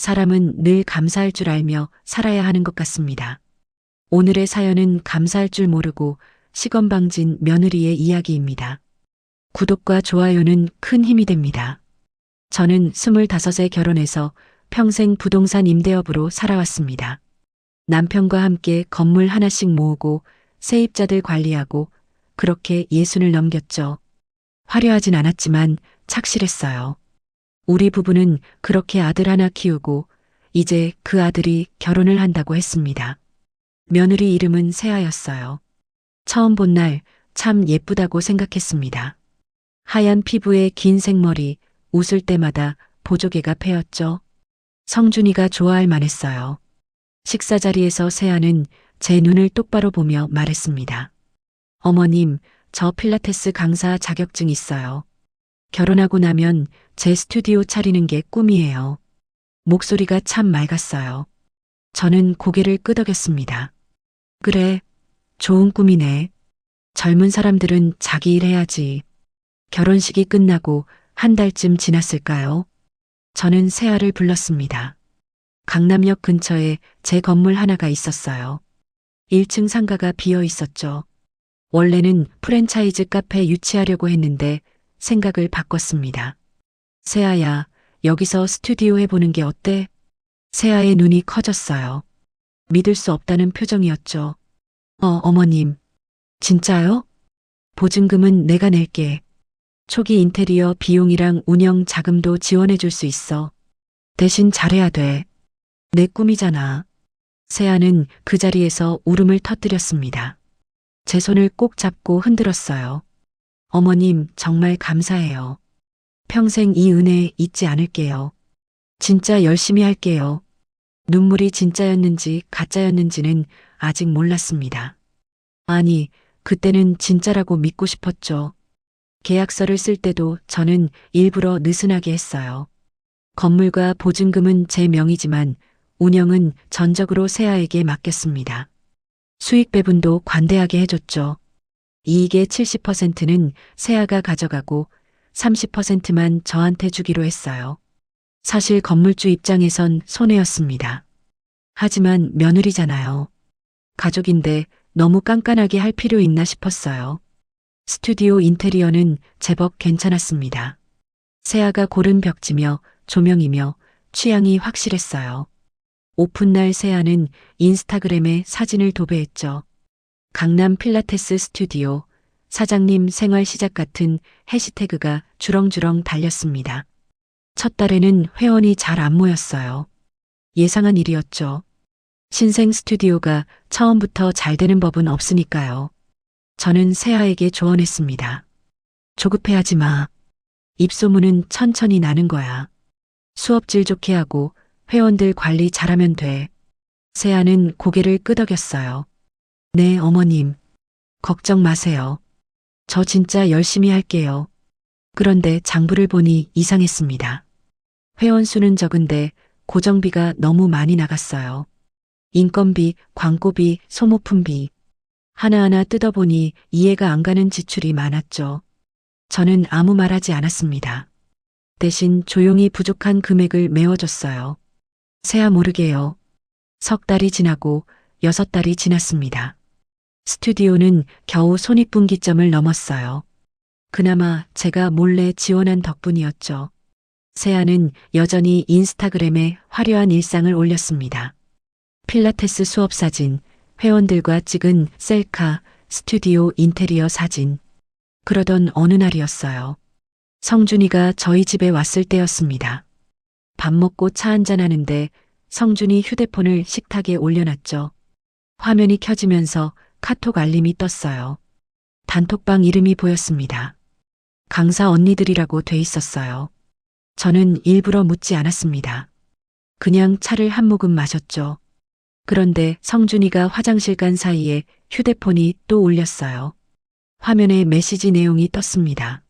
사람은 늘 감사할 줄 알며 살아야 하는 것 같습니다. 오늘의 사연은 감사할 줄 모르고 시건방진 며느리의 이야기입니다. 구독과 좋아요는 큰 힘이 됩니다. 저는 25에 결혼해서 평생 부동산 임대업으로 살아왔습니다. 남편과 함께 건물 하나씩 모으고 세입자들 관리하고 그렇게 60을 넘겼죠. 화려하진 않았지만 착실했어요. 우리 부부는 그렇게 아들 하나 키우고 이제 그 아들이 결혼을 한다고 했습니다. 며느리 이름은 세아였어요. 처음 본 날 참 예쁘다고 생각했습니다. 하얀 피부에 긴 생머리, 웃을 때마다 보조개가 패였죠. 성준이가 좋아할 만했어요. 식사 자리에서 세아는 제 눈을 똑바로 보며 말했습니다. 어머님, 저 필라테스 강사 자격증 있어요. 결혼하고 나면 제 스튜디오 차리는 게 꿈이에요. 목소리가 참 맑았어요. 저는 고개를 끄덕였습니다. 그래, 좋은 꿈이네. 젊은 사람들은 자기 일 해야지. 결혼식이 끝나고 한 달쯤 지났을까요? 저는 세아를 불렀습니다. 강남역 근처에 제 건물 하나가 있었어요. 1층 상가가 비어 있었죠. 원래는 프랜차이즈 카페 유치하려고 했는데 생각을 바꿨습니다. 세아야, 여기서 스튜디오 해보는 게 어때? 세아의 눈이 커졌어요. 믿을 수 없다는 표정이었죠. 어머님. 진짜요? 보증금은 내가 낼게. 초기 인테리어 비용이랑 운영 자금도 지원해 줄 수 있어. 대신 잘해야 돼. 내 꿈이잖아. 세아는 그 자리에서 울음을 터뜨렸습니다. 제 손을 꼭 잡고 흔들었어요. 어머님, 정말 감사해요. 평생 이 은혜 잊지 않을게요. 진짜 열심히 할게요. 눈물이 진짜였는지 가짜였는지는 아직 몰랐습니다. 아니, 그때는 진짜라고 믿고 싶었죠. 계약서를 쓸 때도 저는 일부러 느슨하게 했어요. 건물과 보증금은 제 명의지만 운영은 전적으로 세아에게 맡겼습니다. 수익 배분도 관대하게 해줬죠. 이익의 70%는 세아가 가져가고 30%만 저한테 주기로 했어요. 사실 건물주 입장에선 손해였습니다. 하지만 며느리잖아요. 가족인데 너무 깐깐하게 할 필요 있나 싶었어요. 스튜디오 인테리어는 제법 괜찮았습니다. 세아가 고른 벽지며 조명이며 취향이 확실했어요. 오픈날 세아는 인스타그램에 사진을 도배했죠. 강남 필라테스 스튜디오, 사장님 생활 시작 같은 해시태그가 주렁주렁 달렸습니다. 첫 달에는 회원이 잘 안 모였어요. 예상한 일이었죠. 신생 스튜디오가 처음부터 잘 되는 법은 없으니까요. 저는 세아에게 조언했습니다. 조급해하지 마. 입소문은 천천히 나는 거야. 수업 질 좋게 하고 회원들 관리 잘하면 돼. 세아는 고개를 끄덕였어요. 네, 어머님. 걱정 마세요. 저 진짜 열심히 할게요. 그런데 장부를 보니 이상했습니다. 회원 수는 적은데 고정비가 너무 많이 나갔어요. 인건비, 광고비, 소모품비. 하나하나 뜯어보니 이해가 안 가는 지출이 많았죠. 저는 아무 말하지 않았습니다. 대신 조용히 부족한 금액을 메워줬어요. 세아 모르게요. 석 달이 지나고 6달이 지났습니다. 스튜디오는 겨우 손익분기점을 넘었어요. 그나마 제가 몰래 지원한 덕분이었죠. 세아는 여전히 인스타그램에 화려한 일상을 올렸습니다. 필라테스 수업 사진, 회원들과 찍은 셀카, 스튜디오 인테리어 사진. 그러던 어느 날이었어요. 성준이가 저희 집에 왔을 때였습니다. 밥 먹고 차 한잔 하는데 성준이 휴대폰을 식탁에 올려놨죠. 화면이 켜지면서 카톡 알림이 떴어요. 단톡방 이름이 보였습니다. 강사 언니들이라고 돼 있었어요. 저는 일부러 묻지 않았습니다. 그냥 차를 한 모금 마셨죠. 그런데 성준이가 화장실 간 사이에 휴대폰이 또 울렸어요. 화면에 메시지 내용이 떴습니다.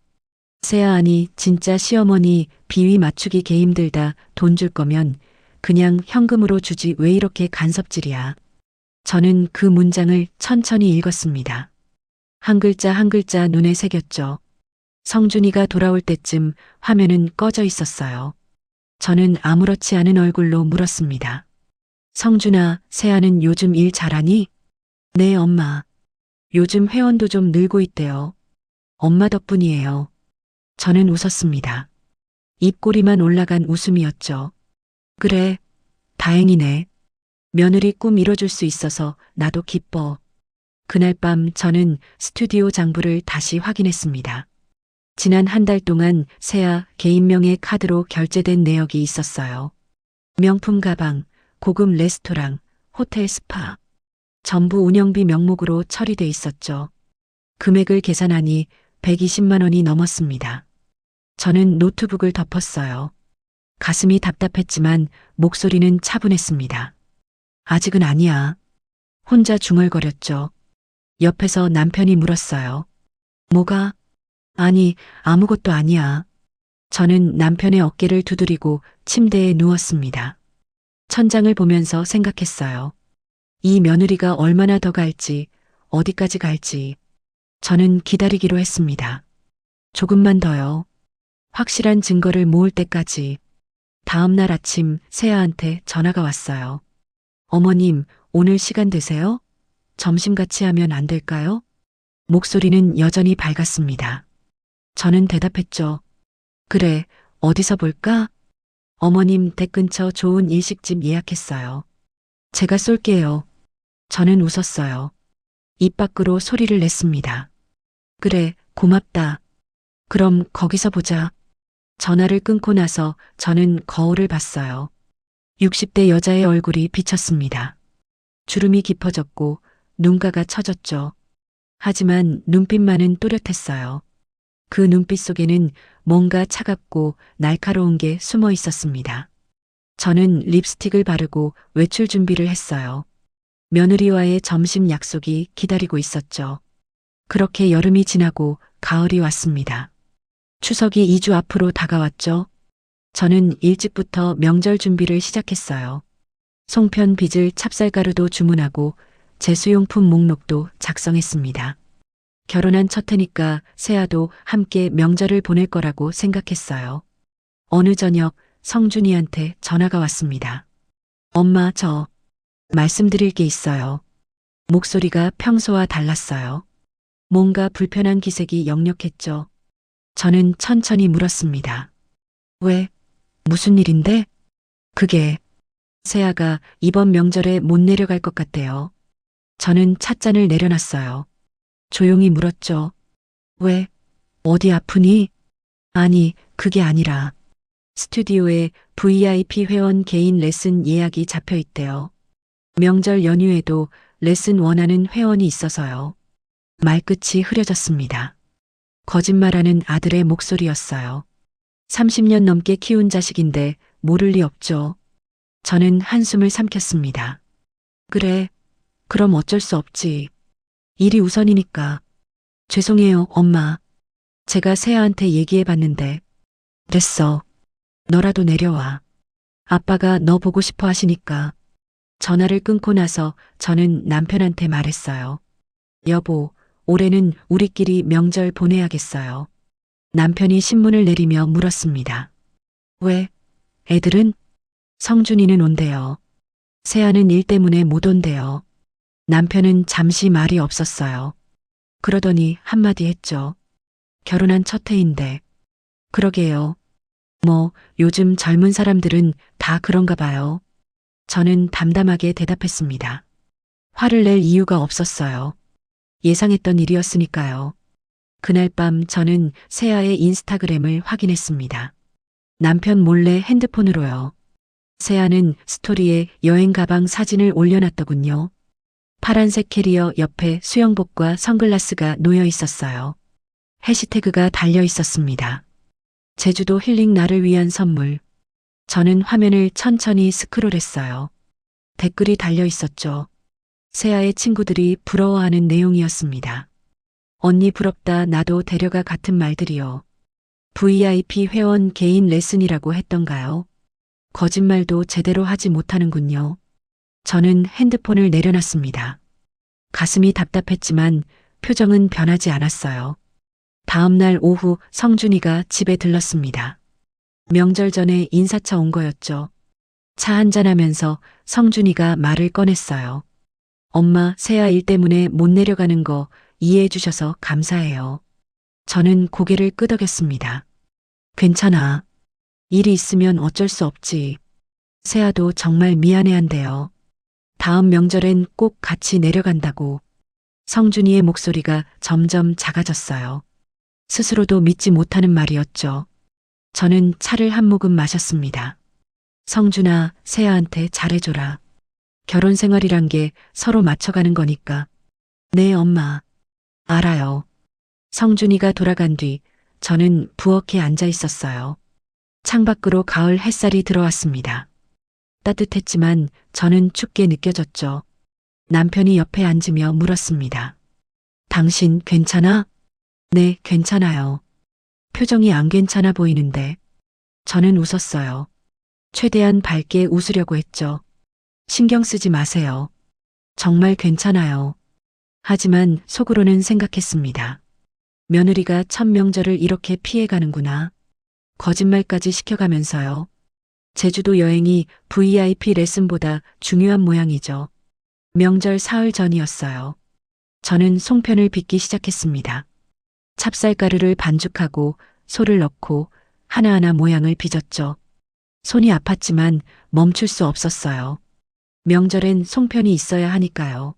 세아 아니 진짜 시어머니 비위 맞추기 개 힘들다. 돈 줄 거면 그냥 현금으로 주지 왜 이렇게 간섭질이야. 저는 그 문장을 천천히 읽었습니다. 한 글자 한 글자 눈에 새겼죠. 성준이가 돌아올 때쯤 화면은 꺼져 있었어요. 저는 아무렇지 않은 얼굴로 물었습니다. 성준아, 세아는 요즘 일 잘하니? 네, 엄마. 요즘 회원도 좀 늘고 있대요. 엄마 덕분이에요. 저는 웃었습니다. 입꼬리만 올라간 웃음이었죠. 그래, 다행이네. 며느리 꿈 이뤄줄 수 있어서 나도 기뻐. 그날 밤 저는 스튜디오 장부를 다시 확인했습니다. 지난 한 달 동안 세아 개인명의 카드로 결제된 내역이 있었어요. 명품 가방, 고급 레스토랑, 호텔 스파. 전부 운영비 명목으로 처리돼 있었죠. 금액을 계산하니 120만 원이 넘었습니다. 저는 노트북을 덮었어요. 가슴이 답답했지만 목소리는 차분했습니다. 아직은 아니야. 혼자 중얼거렸죠. 옆에서 남편이 물었어요. 뭐가? 아니, 아무것도 아니야. 저는 남편의 어깨를 두드리고 침대에 누웠습니다. 천장을 보면서 생각했어요. 이 며느리가 얼마나 더 갈지, 어디까지 갈지. 저는 기다리기로 했습니다. 조금만 더요. 확실한 증거를 모을 때까지. 다음 날 아침 세아한테 전화가 왔어요. 어머님, 오늘 시간 되세요? 점심 같이 하면 안 될까요? 목소리는 여전히 밝았습니다. 저는 대답했죠. 그래, 어디서 볼까? 어머님 댁 근처 좋은 일식집 예약했어요. 제가 쏠게요. 저는 웃었어요. 입 밖으로 소리를 냈습니다. 그래, 고맙다. 그럼 거기서 보자. 전화를 끊고 나서 저는 거울을 봤어요. 60대 여자의 얼굴이 비쳤습니다. 주름이 깊어졌고 눈가가 처졌죠. 하지만 눈빛만은 또렷했어요. 그 눈빛 속에는 뭔가 차갑고 날카로운 게 숨어 있었습니다. 저는 립스틱을 바르고 외출 준비를 했어요. 며느리와의 점심 약속이 기다리고 있었죠. 그렇게 여름이 지나고 가을이 왔습니다. 추석이 2주 앞으로 다가왔죠. 저는 일찍부터 명절 준비를 시작했어요. 송편 빚을 찹쌀가루도 주문하고 제수용품 목록도 작성했습니다. 결혼한 첫 해니까 세아도 함께 명절을 보낼 거라고 생각했어요. 어느 저녁 성준이한테 전화가 왔습니다. 엄마, 저 말씀드릴 게 있어요. 목소리가 평소와 달랐어요. 뭔가 불편한 기색이 역력했죠. 저는 천천히 물었습니다. 왜? 무슨 일인데? 그게 세아가 이번 명절에 못 내려갈 것 같대요. 저는 찻잔을 내려놨어요. 조용히 물었죠. 왜? 어디 아프니? 아니, 그게 아니라 스튜디오에 VIP 회원 개인 레슨 예약이 잡혀 있대요. 명절 연휴에도 레슨 원하는 회원이 있어서요. 말끝이 흐려졌습니다. 거짓말하는 아들의 목소리였어요. 30년 넘게 키운 자식인데 모를 리 없죠. 저는 한숨을 삼켰습니다. 그래, 그럼 어쩔 수 없지. 일이 우선이니까. 죄송해요, 엄마. 제가 세아한테 얘기해 봤는데. 됐어. 너라도 내려와. 아빠가 너 보고 싶어 하시니까. 전화를 끊고 나서 저는 남편한테 말했어요. 여보, 올해는 우리끼리 명절 보내야겠어요. 남편이 신문을 내리며 물었습니다. 왜? 애들은? 성준이는 온대요. 세아는 일 때문에 못 온대요. 남편은 잠시 말이 없었어요. 그러더니 한마디 했죠. 결혼한 첫 해인데. 그러게요. 뭐 요즘 젊은 사람들은 다 그런가 봐요. 저는 담담하게 대답했습니다. 화를 낼 이유가 없었어요. 예상했던 일이었으니까요. 그날 밤 저는 세아의 인스타그램을 확인했습니다. 남편 몰래 핸드폰으로요. 세아는 스토리에 여행 가방 사진을 올려놨더군요. 파란색 캐리어 옆에 수영복과 선글라스가 놓여 있었어요. 해시태그가 달려 있었습니다. 제주도 힐링 나를 위한 선물. 저는 화면을 천천히 스크롤했어요. 댓글이 달려 있었죠. 세아의 친구들이 부러워하는 내용이었습니다. 언니 부럽다, 나도 데려가, 같은 말들이요. VIP 회원 개인 레슨이라고 했던가요? 거짓말도 제대로 하지 못하는군요. 저는 핸드폰을 내려놨습니다. 가슴이 답답했지만 표정은 변하지 않았어요. 다음 날 오후 성준이가 집에 들렀습니다. 명절 전에 인사차 온 거였죠. 차 한잔하면서 성준이가 말을 꺼냈어요. 엄마, 새아 일 때문에 못 내려가는 거 이해해 주셔서 감사해요. 저는 고개를 끄덕였습니다. 괜찮아. 일이 있으면 어쩔 수 없지. 새아도 정말 미안해한대요. 다음 명절엔 꼭 같이 내려간다고. 성준이의 목소리가 점점 작아졌어요. 스스로도 믿지 못하는 말이었죠. 저는 차를 한 모금 마셨습니다. 성준아, 새아한테 잘해줘라. 결혼 생활이란 게 서로 맞춰가는 거니까. 네, 엄마. 알아요. 성준이가 돌아간 뒤 저는 부엌에 앉아 있었어요. 창밖으로 가을 햇살이 들어왔습니다. 따뜻했지만 저는 춥게 느껴졌죠. 남편이 옆에 앉으며 물었습니다. 당신 괜찮아? 네, 괜찮아요. 표정이 안 괜찮아 보이는데. 저는 웃었어요. 최대한 밝게 웃으려고 했죠. 신경 쓰지 마세요. 정말 괜찮아요. 하지만 속으로는 생각했습니다. 며느리가 첫 명절을 이렇게 피해가는구나. 거짓말까지 시켜가면서요. 제주도 여행이 VIP 레슨보다 중요한 모양이죠. 명절 사흘 전이었어요. 저는 송편을 빚기 시작했습니다. 찹쌀가루를 반죽하고 소를 넣고 하나하나 모양을 빚었죠. 손이 아팠지만 멈출 수 없었어요. 명절엔 송편이 있어야 하니까요.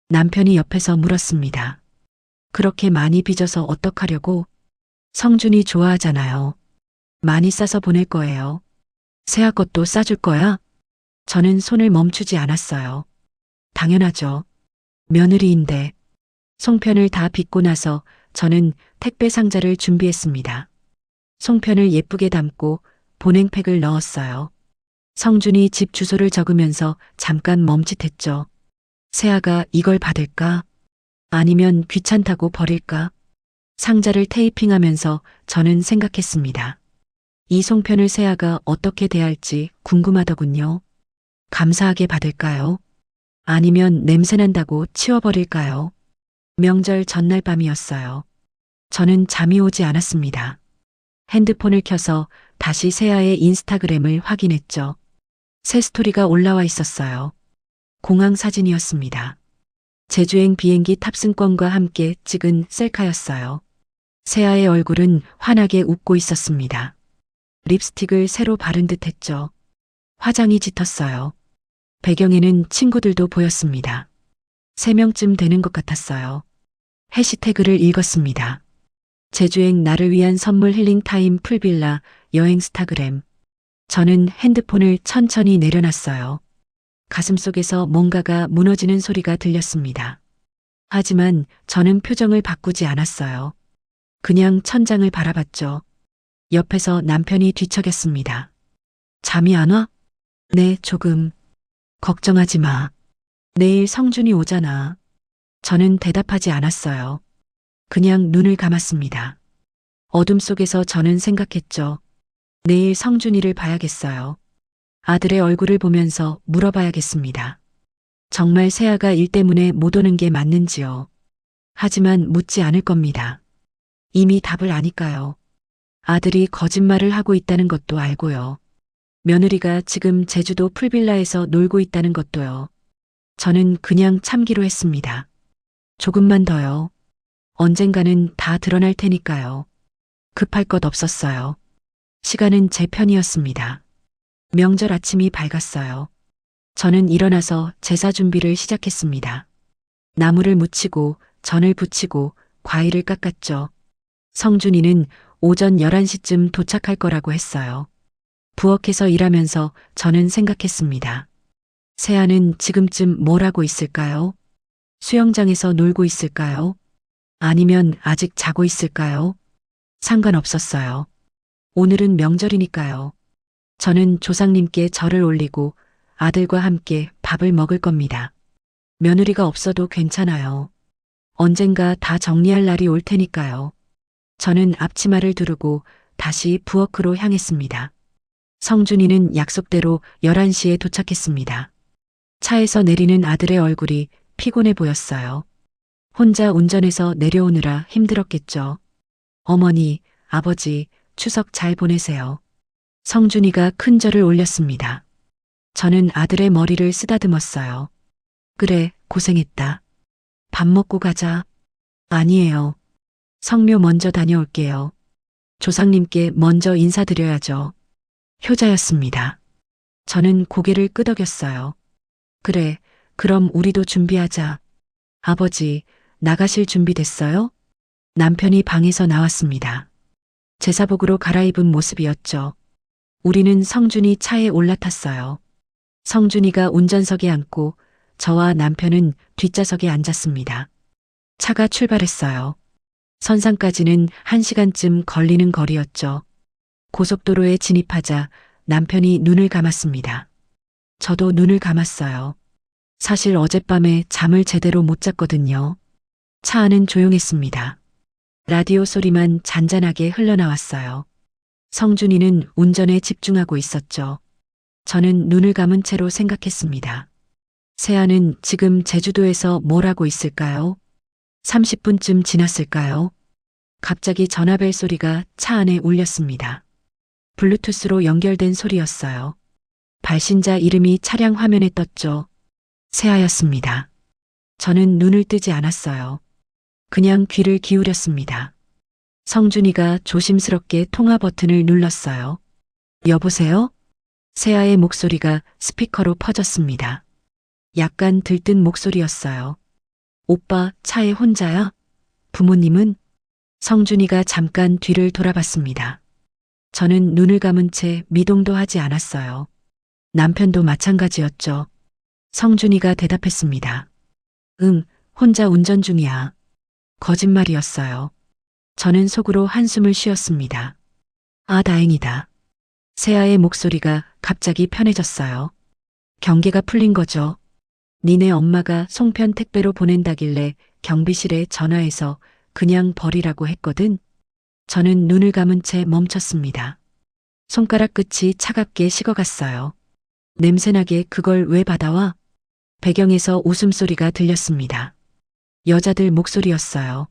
남편이 옆에서 물었습니다. 그렇게 많이 빚어서 어떡하려고? 성준이 좋아하잖아요. 많이 싸서 보낼 거예요. 새아 것도 싸줄 거야? 저는 손을 멈추지 않았어요. 당연하죠. 며느리인데. 송편을 다 빚고 나서 저는 택배 상자를 준비했습니다. 송편을 예쁘게 담고 보냉팩을 넣었어요. 성준이 집 주소를 적으면서 잠깐 멈칫했죠. 새아가 이걸 받을까? 아니면 귀찮다고 버릴까? 상자를 테이핑하면서 저는 생각했습니다. 이 송편을 새아가 어떻게 대할지 궁금하더군요. 감사하게 받을까요? 아니면 냄새난다고 치워버릴까요? 명절 전날 밤이었어요. 저는 잠이 오지 않았습니다. 핸드폰을 켜서 다시 새아의 인스타그램을 확인했죠. 새 스토리가 올라와 있었어요. 공항 사진이었습니다. 제주행 비행기 탑승권과 함께 찍은 셀카였어요. 새아의 얼굴은 환하게 웃고 있었습니다. 립스틱을 새로 바른 듯 했죠. 화장이 짙었어요. 배경에는 친구들도 보였습니다. 3명쯤 되는 것 같았어요. 해시태그를 읽었습니다. 제주행 나를 위한 선물 힐링타임 풀빌라 여행 스타그램. 저는 핸드폰을 천천히 내려놨어요. 가슴속에서 뭔가가 무너지는 소리가 들렸습니다. 하지만 저는 표정을 바꾸지 않았어요. 그냥 천장을 바라봤죠. 옆에서 남편이 뒤척였습니다. 잠이 안 와? 네, 조금. 걱정하지 마. 내일 성준이 오잖아. 저는 대답하지 않았어요. 그냥 눈을 감았습니다. 어둠 속에서 저는 생각했죠. 내일 성준이를 봐야겠어요. 아들의 얼굴을 보면서 물어봐야겠습니다. 정말 새아가 일 때문에 못 오는 게 맞는지요. 하지만 묻지 않을 겁니다. 이미 답을 아니까요. 아들이 거짓말을 하고 있다는 것도 알고요. 며느리가 지금 제주도 풀빌라에서 놀고 있다는 것도요. 저는 그냥 참기로 했습니다. 조금만 더요. 언젠가는 다 드러날 테니까요. 급할 것 없었어요. 시간은 제 편이었습니다. 명절 아침이 밝았어요. 저는 일어나서 제사 준비를 시작했습니다. 나무를 묻히고 전을 부치고 과일을 깎았죠. 성준이는 오전 11시쯤 도착할 거라고 했어요. 부엌에서 일하면서 저는 생각했습니다. 새아는 지금쯤 뭘 하고 있을까요? 수영장에서 놀고 있을까요? 아니면 아직 자고 있을까요? 상관없었어요. 오늘은 명절이니까요. 저는 조상님께 절을 올리고 아들과 함께 밥을 먹을 겁니다. 며느리가 없어도 괜찮아요. 언젠가 다 정리할 날이 올 테니까요. 저는 앞치마를 두르고 다시 부엌으로 향했습니다. 성준이는 약속대로 11시에 도착했습니다. 차에서 내리는 아들의 얼굴이 피곤해 보였어요. 혼자 운전해서 내려오느라 힘들었겠죠. 어머니, 아버지, 추석 잘 보내세요. 성준이가 큰 절을 올렸습니다. 저는 아들의 머리를 쓰다듬었어요. 그래, 고생했다. 밥 먹고 가자. 아니에요. 성묘 먼저 다녀올게요. 조상님께 먼저 인사드려야죠. 효자였습니다. 저는 고개를 끄덕였어요. 그래, 그럼 우리도 준비하자. 아버지, 나가실 준비 됐어요? 남편이 방에서 나왔습니다. 제사복으로 갈아입은 모습이었죠. 우리는 성준이 차에 올라탔어요. 성준이가 운전석에 앉고 저와 남편은 뒷좌석에 앉았습니다. 차가 출발했어요. 선상까지는 1시간쯤 걸리는 거리였죠. 고속도로에 진입하자 남편이 눈을 감았습니다. 저도 눈을 감았어요. 사실 어젯밤에 잠을 제대로 못 잤거든요. 차 안은 조용했습니다. 라디오 소리만 잔잔하게 흘러나왔어요. 성준이는 운전에 집중하고 있었죠. 저는 눈을 감은 채로 생각했습니다. 세아는 지금 제주도에서 뭘 하고 있을까요? 30분쯤 지났을까요? 갑자기 전화벨 소리가 차 안에 울렸습니다. 블루투스로 연결된 소리였어요. 발신자 이름이 차량 화면에 떴죠. 세아였습니다. 저는 눈을 뜨지 않았어요. 그냥 귀를 기울였습니다. 성준이가 조심스럽게 통화 버튼을 눌렀어요. 여보세요? 세아의 목소리가 스피커로 퍼졌습니다. 약간 들뜬 목소리였어요. 오빠, 차에 혼자야? 부모님은? 성준이가 잠깐 뒤를 돌아봤습니다. 저는 눈을 감은 채 미동도 하지 않았어요. 남편도 마찬가지였죠. 성준이가 대답했습니다. 응, 혼자 운전 중이야. 거짓말이었어요. 저는 속으로 한숨을 쉬었습니다. 아, 다행이다. 세아의 목소리가 갑자기 편해졌어요. 경계가 풀린 거죠. 니네 엄마가 송편 택배로 보낸다길래 경비실에 전화해서 그냥 버리라고 했거든. 저는 눈을 감은 채 멈췄습니다. 손가락 끝이 차갑게 식어갔어요. 냄새나게 그걸 왜 받아와? 배경에서 웃음소리가 들렸습니다. 여자들 목소리였어요.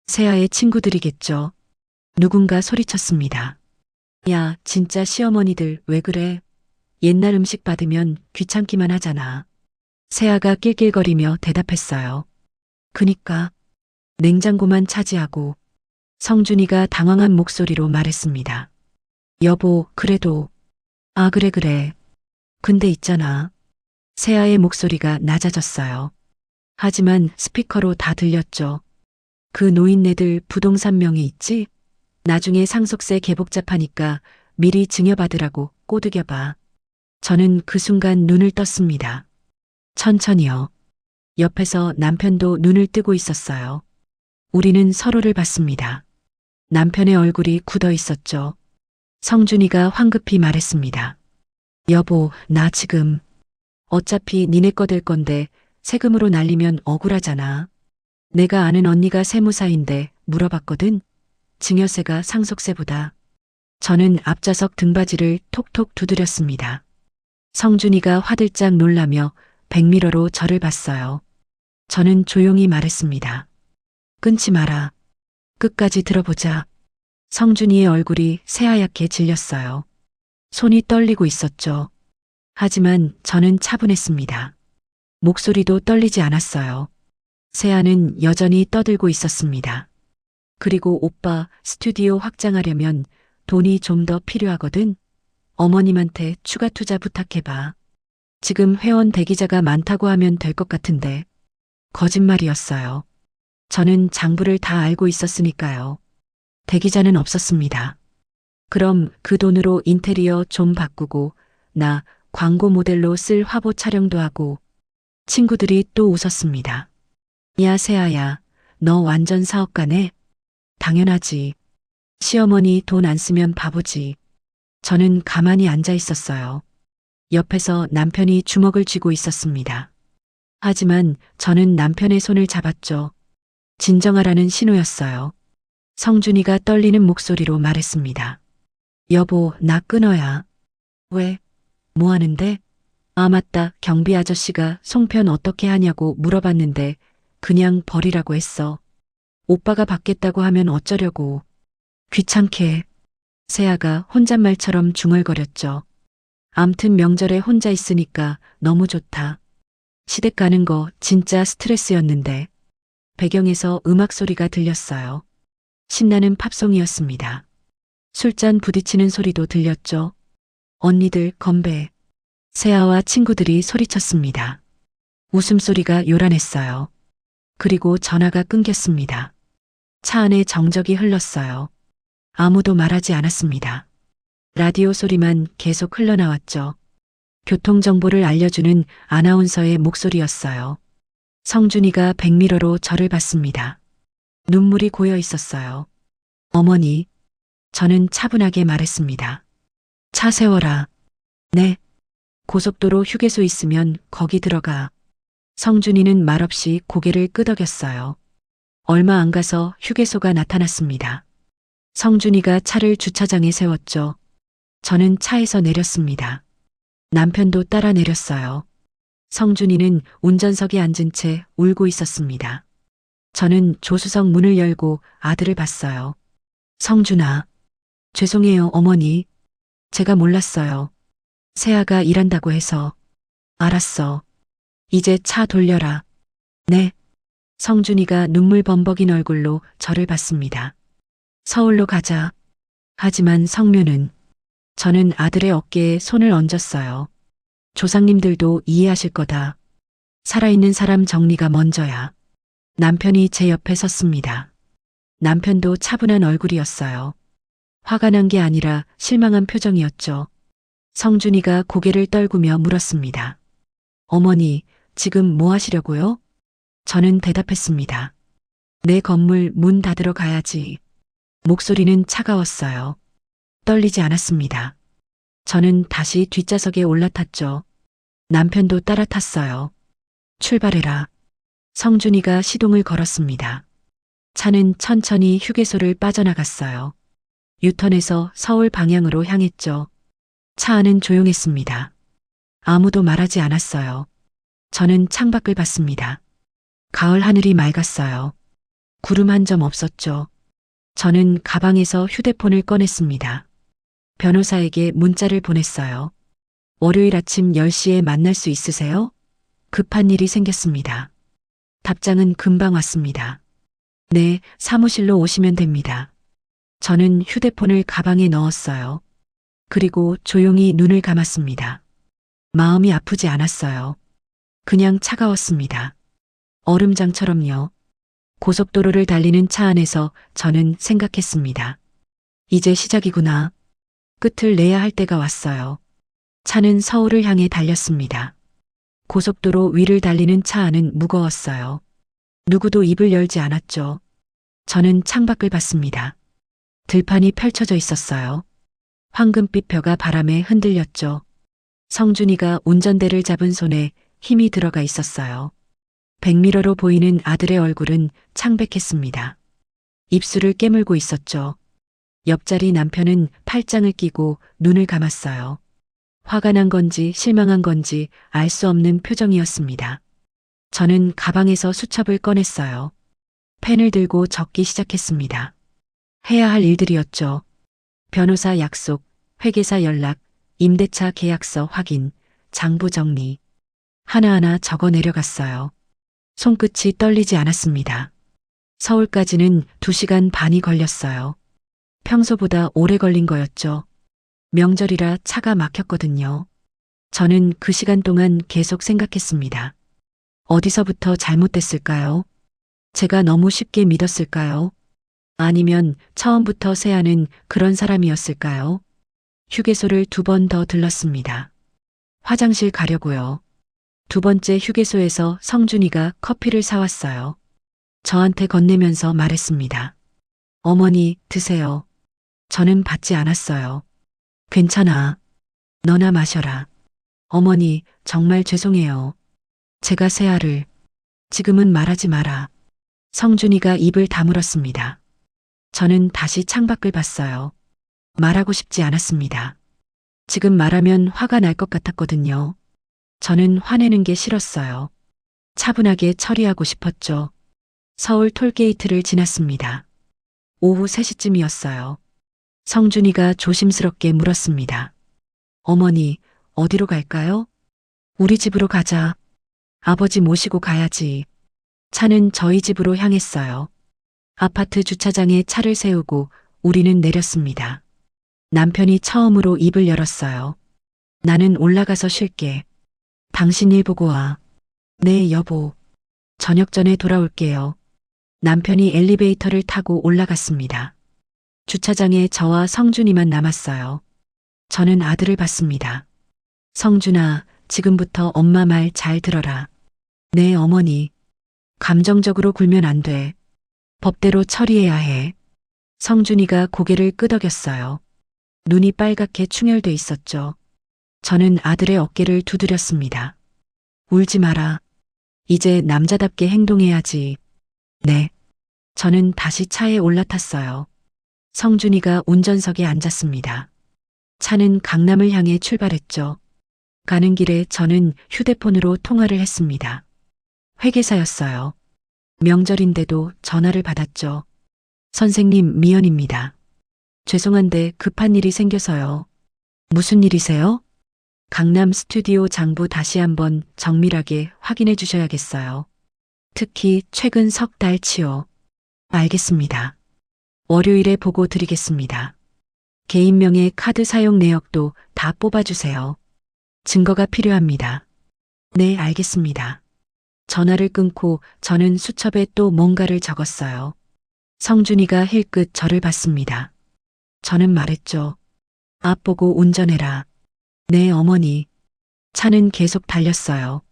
세아의 친구들이겠죠. 누군가 소리쳤습니다. 야, 진짜 시어머니들 왜 그래? 옛날 음식 받으면 귀찮기만 하잖아. 세아가 낄낄거리며 대답했어요. 그니까 냉장고만 차지하고. 성준이가 당황한 목소리로 말했습니다. 여보, 그래도. 아, 그래. 근데 있잖아. 세아의 목소리가 낮아졌어요. 하지만 스피커로 다 들렸죠. 그 노인네들 부동산 명의 있지? 나중에 상속세 개복잡하니까 미리 증여받으라고 꼬드겨봐. 저는 그 순간 눈을 떴습니다. 천천히요. 옆에서 남편도 눈을 뜨고 있었어요. 우리는 서로를 봤습니다. 남편의 얼굴이 굳어 있었죠. 성준이가 황급히 말했습니다. 여보, 나 지금. 어차피 니네 거 될 건데 세금으로 날리면 억울하잖아. 내가 아는 언니가 세무사인데 물어봤거든. 증여세가 상속세보다. 저는 앞좌석 등받이를 톡톡 두드렸습니다. 성준이가 화들짝 놀라며 백미러로 저를 봤어요. 저는 조용히 말했습니다. 끊지 마라. 끝까지 들어보자. 성준이의 얼굴이 새하얗게 질렸어요. 손이 떨리고 있었죠. 하지만 저는 차분했습니다. 목소리도 떨리지 않았어요. 세아는 여전히 떠들고 있었습니다. 그리고 오빠, 스튜디오 확장하려면 돈이 좀 더 필요하거든. 어머님한테 추가 투자 부탁해봐. 지금 회원 대기자가 많다고 하면 될 것 같은데. 거짓말이었어요. 저는 장부를 다 알고 있었으니까요. 대기자는 없었습니다. 그럼 그 돈으로 인테리어 좀 바꾸고 나 광고 모델로 쓸 화보 촬영도 하고. 친구들이 또 웃었습니다. 야, 세아야, 너 완전 사업가네? 당연하지. 시어머니 돈 안 쓰면 바보지. 저는 가만히 앉아 있었어요. 옆에서 남편이 주먹을 쥐고 있었습니다. 하지만 저는 남편의 손을 잡았죠. 진정하라는 신호였어요. 성준이가 떨리는 목소리로 말했습니다. 여보, 나 끊어야. 왜? 뭐 하는데? 아, 맞다. 경비 아저씨가 송편 어떻게 하냐고 물어봤는데 그냥 버리라고 했어. 오빠가 받겠다고 하면 어쩌려고. 귀찮게. 세아가 혼잣말처럼 중얼거렸죠. 암튼 명절에 혼자 있으니까 너무 좋다. 시댁 가는 거 진짜 스트레스였는데. 배경에서 음악 소리가 들렸어요. 신나는 팝송이었습니다. 술잔 부딪히는 소리도 들렸죠. 언니들 건배. 세아와 친구들이 소리쳤습니다. 웃음소리가 요란했어요. 그리고 전화가 끊겼습니다. 차 안에 정적이 흘렀어요. 아무도 말하지 않았습니다. 라디오 소리만 계속 흘러나왔죠. 교통정보를 알려주는 아나운서의 목소리였어요. 성준이가 백미러로 저를 봤습니다. 눈물이 고여 있었어요. 어머니, 저는 차분하게 말했습니다. 차 세워라. 네. 고속도로 휴게소 있으면 거기 들어가. 성준이는 말없이 고개를 끄덕였어요. 얼마 안 가서 휴게소가 나타났습니다. 성준이가 차를 주차장에 세웠죠. 저는 차에서 내렸습니다. 남편도 따라 내렸어요. 성준이는 운전석에 앉은 채 울고 있었습니다. 저는 조수석 문을 열고 아들을 봤어요. 성준아. 죄송해요, 어머니. 제가 몰랐어요. 세아가 일한다고 해서. 알았어. 이제 차 돌려라. 네. 성준이가 눈물 범벅인 얼굴로 저를 봤습니다. 서울로 가자. 하지만 성묘는. 저는 아들의 어깨에 손을 얹었어요. 조상님들도 이해하실 거다. 살아있는 사람 정리가 먼저야. 남편이 제 옆에 섰습니다. 남편도 차분한 얼굴이었어요. 화가 난 게 아니라 실망한 표정이었죠. 성준이가 고개를 떨구며 물었습니다. 어머니, 지금 뭐 하시려고요? 저는 대답했습니다. 내 건물 문 닫으러 가야지. 목소리는 차가웠어요. 떨리지 않았습니다. 저는 다시 뒷좌석에 올라탔죠. 남편도 따라 탔어요. 출발해라. 성준이가 시동을 걸었습니다. 차는 천천히 휴게소를 빠져나갔어요. 유턴해서 서울 방향으로 향했죠. 차 안은 조용했습니다. 아무도 말하지 않았어요. 저는 창밖을 봤습니다. 가을 하늘이 맑았어요. 구름 한 점 없었죠. 저는 가방에서 휴대폰을 꺼냈습니다. 변호사에게 문자를 보냈어요. 월요일 아침 10시에 만날 수 있으세요? 급한 일이 생겼습니다. 답장은 금방 왔습니다. 네, 사무실로 오시면 됩니다. 저는 휴대폰을 가방에 넣었어요. 그리고 조용히 눈을 감았습니다. 마음이 아프지 않았어요. 그냥 차가웠습니다. 얼음장처럼요. 고속도로를 달리는 차 안에서 저는 생각했습니다. 이제 시작이구나. 끝을 내야 할 때가 왔어요. 차는 서울을 향해 달렸습니다. 고속도로 위를 달리는 차 안은 무거웠어요. 누구도 입을 열지 않았죠. 저는 창밖을 봤습니다. 들판이 펼쳐져 있었어요. 황금빛 벼가 바람에 흔들렸죠. 성준이가 운전대를 잡은 손에 힘이 들어가 있었어요. 백미러로 보이는 아들의 얼굴은 창백했습니다. 입술을 깨물고 있었죠. 옆자리 남편은 팔짱을 끼고 눈을 감았어요. 화가 난 건지 실망한 건지 알 수 없는 표정이었습니다. 저는 가방에서 수첩을 꺼냈어요. 펜을 들고 적기 시작했습니다. 해야 할 일들이었죠. 변호사 약속, 회계사 연락, 임대차 계약서 확인, 장부 정리. 하나하나 적어 내려갔어요. 손끝이 떨리지 않았습니다. 서울까지는 2시간 반이 걸렸어요. 평소보다 오래 걸린 거였죠. 명절이라 차가 막혔거든요. 저는 그 시간 동안 계속 생각했습니다. 어디서부터 잘못됐을까요? 제가 너무 쉽게 믿었을까요? 아니면 처음부터 세아는 그런 사람이었을까요? 휴게소를 2번 더 들렀습니다. 화장실 가려고요. 2번째 휴게소에서 성준이가 커피를 사왔어요. 저한테 건네면서 말했습니다. 어머니, 드세요. 저는 받지 않았어요. 괜찮아. 너나 마셔라. 어머니, 정말 죄송해요. 제가 세아를. 지금은 말하지 마라. 성준이가 입을 다물었습니다. 저는 다시 창밖을 봤어요. 말하고 싶지 않았습니다. 지금 말하면 화가 날 것 같았거든요. 저는 화내는 게 싫었어요. 차분하게 처리하고 싶었죠. 서울 톨게이트를 지났습니다. 오후 3시쯤이었어요. 성준이가 조심스럽게 물었습니다. 어머니, 어디로 갈까요? 우리 집으로 가자. 아버지 모시고 가야지. 차는 저희 집으로 향했어요. 아파트 주차장에 차를 세우고 우리는 내렸습니다. 남편이 처음으로 입을 열었어요. 나는 올라가서 쉴게. 당신 일 보고 와. 네, 여보. 저녁 전에 돌아올게요. 남편이 엘리베이터를 타고 올라갔습니다. 주차장에 저와 성준이만 남았어요. 저는 아들을 봤습니다. 성준아, 지금부터 엄마 말 잘 들어라. 네, 어머니. 감정적으로 굴면 안 돼. 법대로 처리해야 해. 성준이가 고개를 끄덕였어요. 눈이 빨갛게 충혈돼 있었죠. 저는 아들의 어깨를 두드렸습니다. 울지 마라. 이제 남자답게 행동해야지. 네. 저는 다시 차에 올라탔어요. 성준이가 운전석에 앉았습니다. 차는 강남을 향해 출발했죠. 가는 길에 저는 휴대폰으로 통화를 했습니다. 회계사였어요. 명절인데도 전화를 받았죠. 선생님, 미연입니다. 죄송한데 급한 일이 생겨서요. 무슨 일이세요? 강남 스튜디오 장부 다시 한번 정밀하게 확인해 주셔야겠어요. 특히 최근 석 달치요. 알겠습니다. 월요일에 보고 드리겠습니다. 개인명의 카드 사용 내역도 다 뽑아주세요. 증거가 필요합니다. 네, 알겠습니다. 전화를 끊고 저는 수첩에 또 뭔가를 적었어요. 성준이가 힐끗 저를 봤습니다. 저는 말했죠. 앞 보고 운전해라. 네, 어머니. 차는 계속 달렸어요.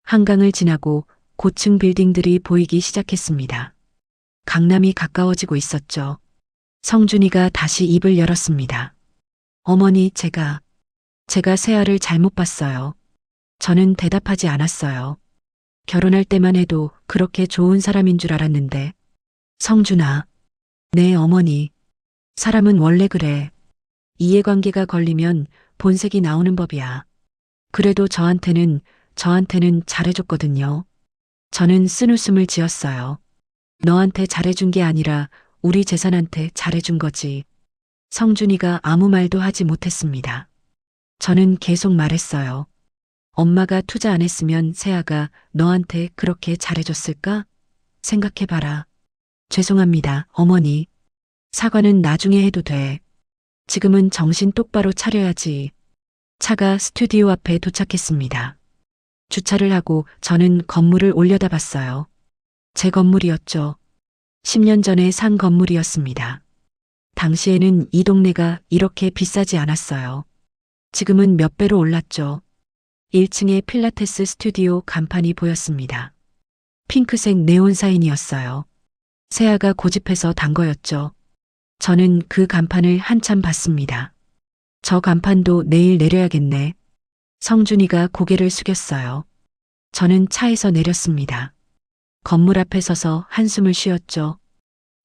한강을 지나고 고층 빌딩들이 보이기 시작했습니다. 강남이 가까워지고 있었죠. 성준이가 다시 입을 열었습니다. 어머니, 제가 세아를 잘못 봤어요. 저는 대답하지 않았어요. 결혼할 때만 해도 그렇게 좋은 사람인 줄 알았는데. 성준아. 네, 어머니. 사람은 원래 그래. 이해관계가 걸리면 본색이 나오는 법이야. 그래도 저한테는 잘해줬거든요. 저는 쓴웃음을 지었어요. 너한테 잘해준 게 아니라 우리 재산한테 잘해준 거지. 성준이가 아무 말도 하지 못했습니다. 저는 계속 말했어요. 엄마가 투자 안 했으면 세아가 너한테 그렇게 잘해줬을까? 생각해봐라. 죄송합니다, 어머니. 사과는 나중에 해도 돼. 지금은 정신 똑바로 차려야지. 차가 스튜디오 앞에 도착했습니다. 주차를 하고 저는 건물을 올려다봤어요. 제 건물이었죠. 10년 전에 산 건물이었습니다. 당시에는 이 동네가 이렇게 비싸지 않았어요. 지금은 몇 배로 올랐죠. 1층에 필라테스 스튜디오 간판이 보였습니다. 핑크색 네온 사인이었어요. 세아가 고집해서 단 거였죠. 저는 그 간판을 한참 봤습니다. 저 간판도 내일 내려야겠네. 성준이가 고개를 숙였어요. 저는 차에서 내렸습니다. 건물 앞에 서서 한숨을 쉬었죠.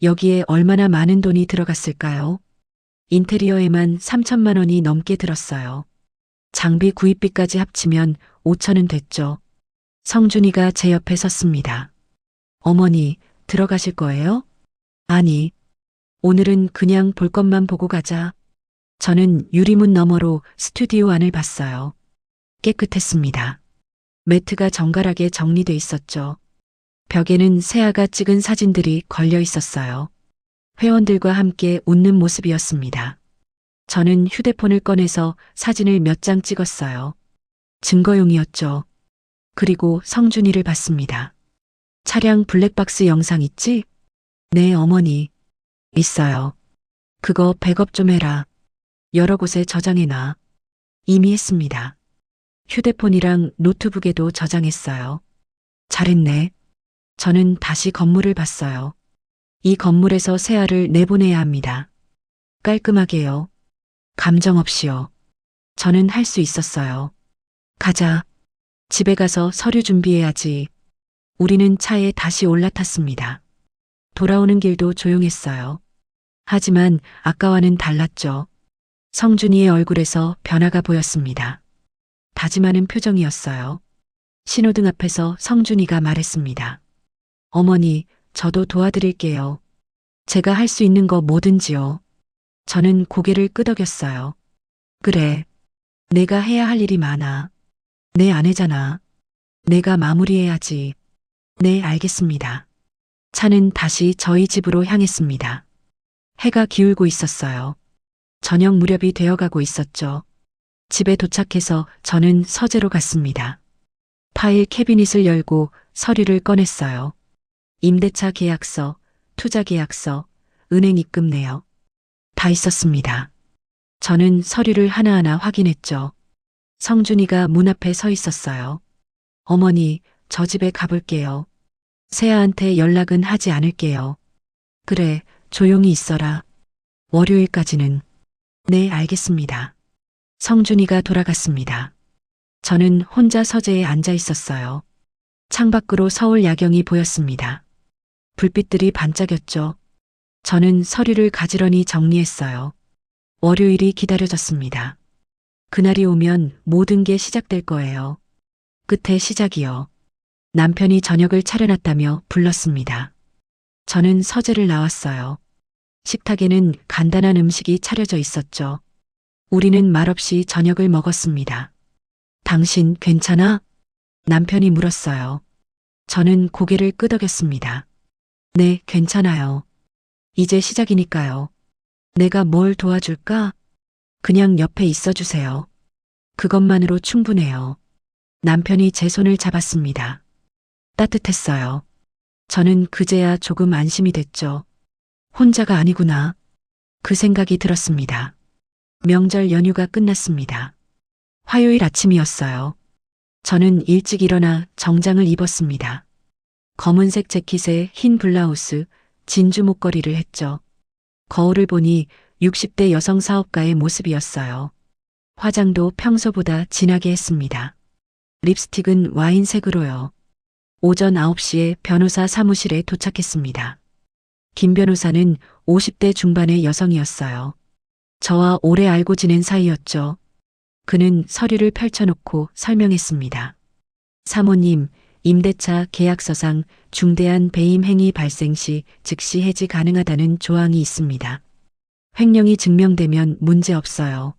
여기에 얼마나 많은 돈이 들어갔을까요? 인테리어에만 3천만 원이 넘게 들었어요. 장비 구입비까지 합치면 5천은 됐죠. 성준이가 제 옆에 섰습니다. 어머니, 들어가실 거예요? 아니, 오늘은 그냥 볼 것만 보고 가자. 저는 유리문 너머로 스튜디오 안을 봤어요. 깨끗했습니다. 매트가 정갈하게 정리돼 있었죠. 벽에는 세아가 찍은 사진들이 걸려 있었어요. 회원들과 함께 웃는 모습이었습니다. 저는 휴대폰을 꺼내서 사진을 몇 장 찍었어요. 증거용이었죠. 그리고 성준이를 봤습니다. 차량 블랙박스 영상 있지? 네, 어머니. 있어요. 그거 백업 좀 해라. 여러 곳에 저장해놔. 이미 했습니다. 휴대폰이랑 노트북에도 저장했어요. 잘했네. 저는 다시 건물을 봤어요. 이 건물에서 세아를 내보내야 합니다. 깔끔하게요. 감정 없이요. 저는 할 수 있었어요. 가자. 집에 가서 서류 준비해야지. 우리는 차에 다시 올라탔습니다. 돌아오는 길도 조용했어요. 하지만 아까와는 달랐죠. 성준이의 얼굴에서 변화가 보였습니다. 다짐하는 표정이었어요. 신호등 앞에서 성준이가 말했습니다. 어머니, 저도 도와드릴게요. 제가 할 수 있는 거 뭐든지요. 저는 고개를 끄덕였어요. 그래. 내가 해야 할 일이 많아. 내 아내잖아. 내가 마무리해야지. 네, 알겠습니다. 차는 다시 저희 집으로 향했습니다. 해가 기울고 있었어요. 저녁 무렵이 되어가고 있었죠. 집에 도착해서 저는 서재로 갔습니다. 파일 캐비닛을 열고 서류를 꺼냈어요. 임대차 계약서, 투자 계약서, 은행 입금 내역. 다 있었습니다. 저는 서류를 하나하나 확인했죠. 성준이가 문 앞에 서 있었어요. 어머니, 저 집에 가볼게요. 세아한테 연락은 하지 않을게요. 그래, 조용히 있어라. 월요일까지는. 네, 알겠습니다. 성준이가 돌아갔습니다. 저는 혼자 서재에 앉아 있었어요. 창밖으로 서울 야경이 보였습니다. 불빛들이 반짝였죠. 저는 서류를 가지런히 정리했어요. 월요일이 기다려졌습니다. 그날이 오면 모든 게 시작될 거예요. 끝의 시작이요. 남편이 저녁을 차려놨다며 불렀습니다. 저는 서재를 나왔어요. 식탁에는 간단한 음식이 차려져 있었죠. 우리는 말없이 저녁을 먹었습니다. 당신 괜찮아? 남편이 물었어요. 저는 고개를 끄덕였습니다. 네, 괜찮아요. 이제 시작이니까요. 내가 뭘 도와줄까? 그냥 옆에 있어 주세요. 그것만으로 충분해요. 남편이 제 손을 잡았습니다. 따뜻했어요. 저는 그제야 조금 안심이 됐죠. 혼자가 아니구나. 그 생각이 들었습니다. 명절 연휴가 끝났습니다. 화요일 아침이었어요. 저는 일찍 일어나 정장을 입었습니다. 검은색 재킷에 흰 블라우스, 진주 목걸이를 했죠. 거울을 보니 60대 여성 사업가의 모습이었어요. 화장도 평소보다 진하게 했습니다. 립스틱은 와인색으로요. 오전 9시에 변호사 사무실에 도착했습니다. 김 변호사는 50대 중반의 여성이었어요. 저와 오래 알고 지낸 사이였죠. 그는 서류를 펼쳐놓고 설명했습니다. 사모님, 임대차 계약서상 중대한 배임 행위 발생 시 즉시 해지 가능하다는 조항이 있습니다. 횡령이 증명되면 문제 없어요.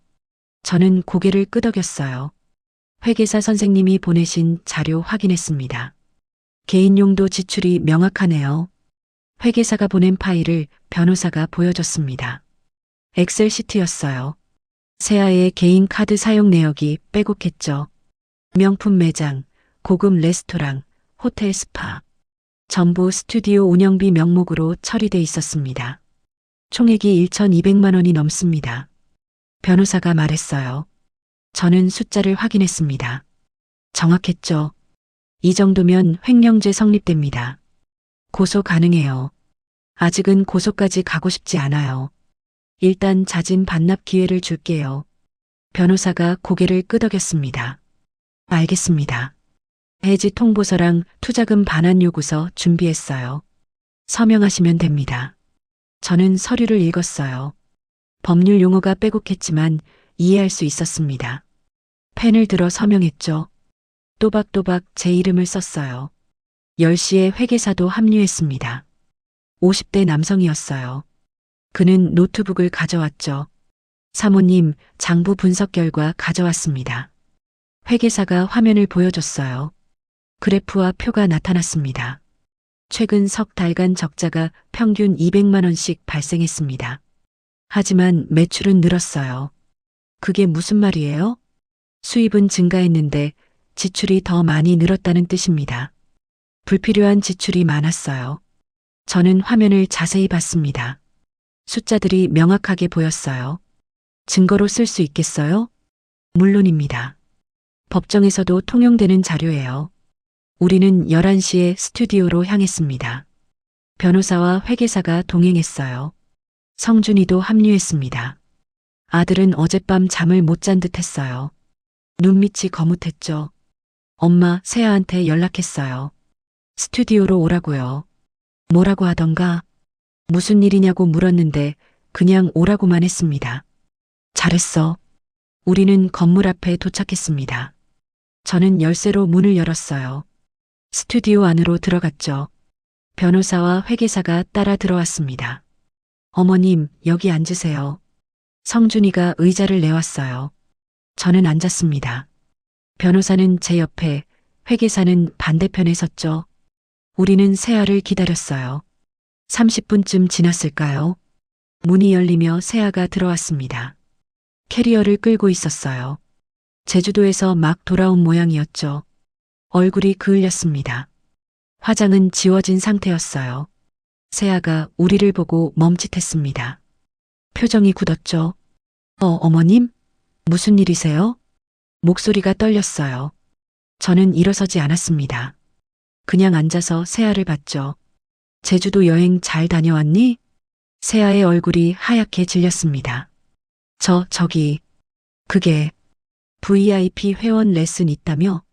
저는 고개를 끄덕였어요. 회계사 선생님이 보내신 자료 확인했습니다. 개인용도 지출이 명확하네요. 회계사가 보낸 파일을 변호사가 보여줬습니다. 엑셀 시트였어요. 세아의 개인 카드 사용 내역이 빼곡했죠. 명품 매장, 고급 레스토랑, 호텔 스파. 전부 스튜디오 운영비 명목으로 처리돼 있었습니다. 총액이 1,200만 원이 넘습니다. 변호사가 말했어요. 저는 숫자를 확인했습니다. 정확했죠. 이 정도면 횡령죄 성립됩니다. 고소 가능해요. 아직은 고소까지 가고 싶지 않아요. 일단 자진 반납 기회를 줄게요. 변호사가 고개를 끄덕였습니다. 알겠습니다. 해지 통보서랑 투자금 반환 요구서 준비했어요. 서명하시면 됩니다. 저는 서류를 읽었어요. 법률 용어가 빼곡했지만 이해할 수 있었습니다. 펜을 들어 서명했죠. 또박또박 제 이름을 썼어요. 10시에 회계사도 합류했습니다. 50대 남성이었어요. 그는 노트북을 가져왔죠. 사모님, 장부 분석 결과 가져왔습니다. 회계사가 화면을 보여줬어요. 그래프와 표가 나타났습니다. 최근 석 달간 적자가 평균 200만 원씩 발생했습니다. 하지만 매출은 늘었어요. 그게 무슨 말이에요? 수입은 증가했는데 지출이 더 많이 늘었다는 뜻입니다. 불필요한 지출이 많았어요. 저는 화면을 자세히 봤습니다. 숫자들이 명확하게 보였어요. 증거로 쓸 수 있겠어요? 물론입니다. 법정에서도 통용되는 자료예요. 우리는 11시에 스튜디오로 향했습니다. 변호사와 회계사가 동행했어요. 성준이도 합류했습니다. 아들은 어젯밤 잠을 못 잔 듯 했어요. 눈밑이 거뭇했죠. 엄마, 세아한테 연락했어요. 스튜디오로 오라고요. 뭐라고 하던가? 무슨 일이냐고 물었는데 그냥 오라고만 했습니다. 잘했어. 우리는 건물 앞에 도착했습니다. 저는 열쇠로 문을 열었어요. 스튜디오 안으로 들어갔죠. 변호사와 회계사가 따라 들어왔습니다. 어머님, 여기 앉으세요. 성준이가 의자를 내왔어요. 저는 앉았습니다. 변호사는 제 옆에, 회계사는 반대편에 섰죠. 우리는 세아를 기다렸어요. 30분쯤 지났을까요? 문이 열리며 세아가 들어왔습니다. 캐리어를 끌고 있었어요. 제주도에서 막 돌아온 모양이었죠. 얼굴이 그을렸습니다. 화장은 지워진 상태였어요. 세아가 우리를 보고 멈칫했습니다. 표정이 굳었죠. 어머님? 무슨 일이세요? 목소리가 떨렸어요. 저는 일어서지 않았습니다. 그냥 앉아서 세아를 봤죠. 제주도 여행 잘 다녀왔니? 세아의 얼굴이 하얗게 질렸습니다. 그게 VIP 회원 레슨 있다며?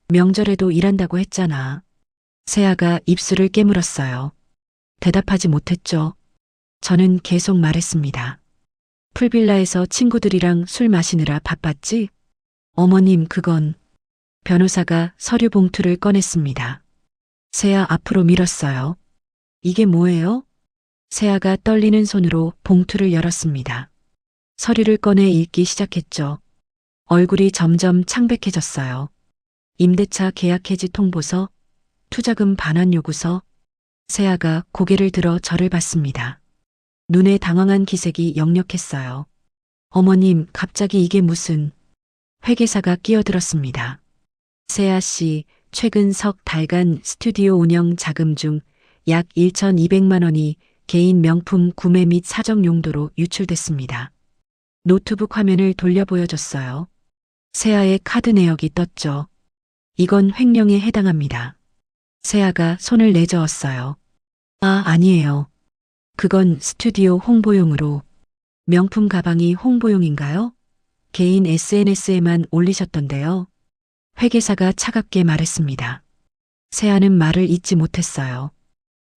명절에도 일한다고 했잖아. 세아가 입술을 깨물었어요. 대답하지 못했죠. 저는 계속 말했습니다. 풀빌라에서 친구들이랑 술 마시느라 바빴지? 어머님, 그건. 변호사가 서류 봉투를 꺼냈습니다. 세아 앞으로 밀었어요. 이게 뭐예요? 세아가 떨리는 손으로 봉투를 열었습니다. 서류를 꺼내 읽기 시작했죠. 얼굴이 점점 창백해졌어요. 임대차 계약 해지 통보서, 투자금 반환 요구서. 세아가 고개를 들어 저를 봤습니다. 눈에 당황한 기색이 역력했어요. 어머님, 갑자기 이게 무슨... 회계사가 끼어들었습니다. 세아 씨, 최근 석 달간 스튜디오 운영 자금 중 약 1,200만 원이 개인 명품 구매 및 사적 용도로 유출됐습니다. 노트북 화면을 돌려 보여줬어요. 세아의 카드 내역이 떴죠. 이건 횡령에 해당합니다. 세아가 손을 내저었어요. 아니에요. 그건 스튜디오 홍보용으로. 명품 가방이 홍보용인가요? 개인 SNS에만 올리셨던데요. 회계사가 차갑게 말했습니다. 세아는 말을 잊지 못했어요.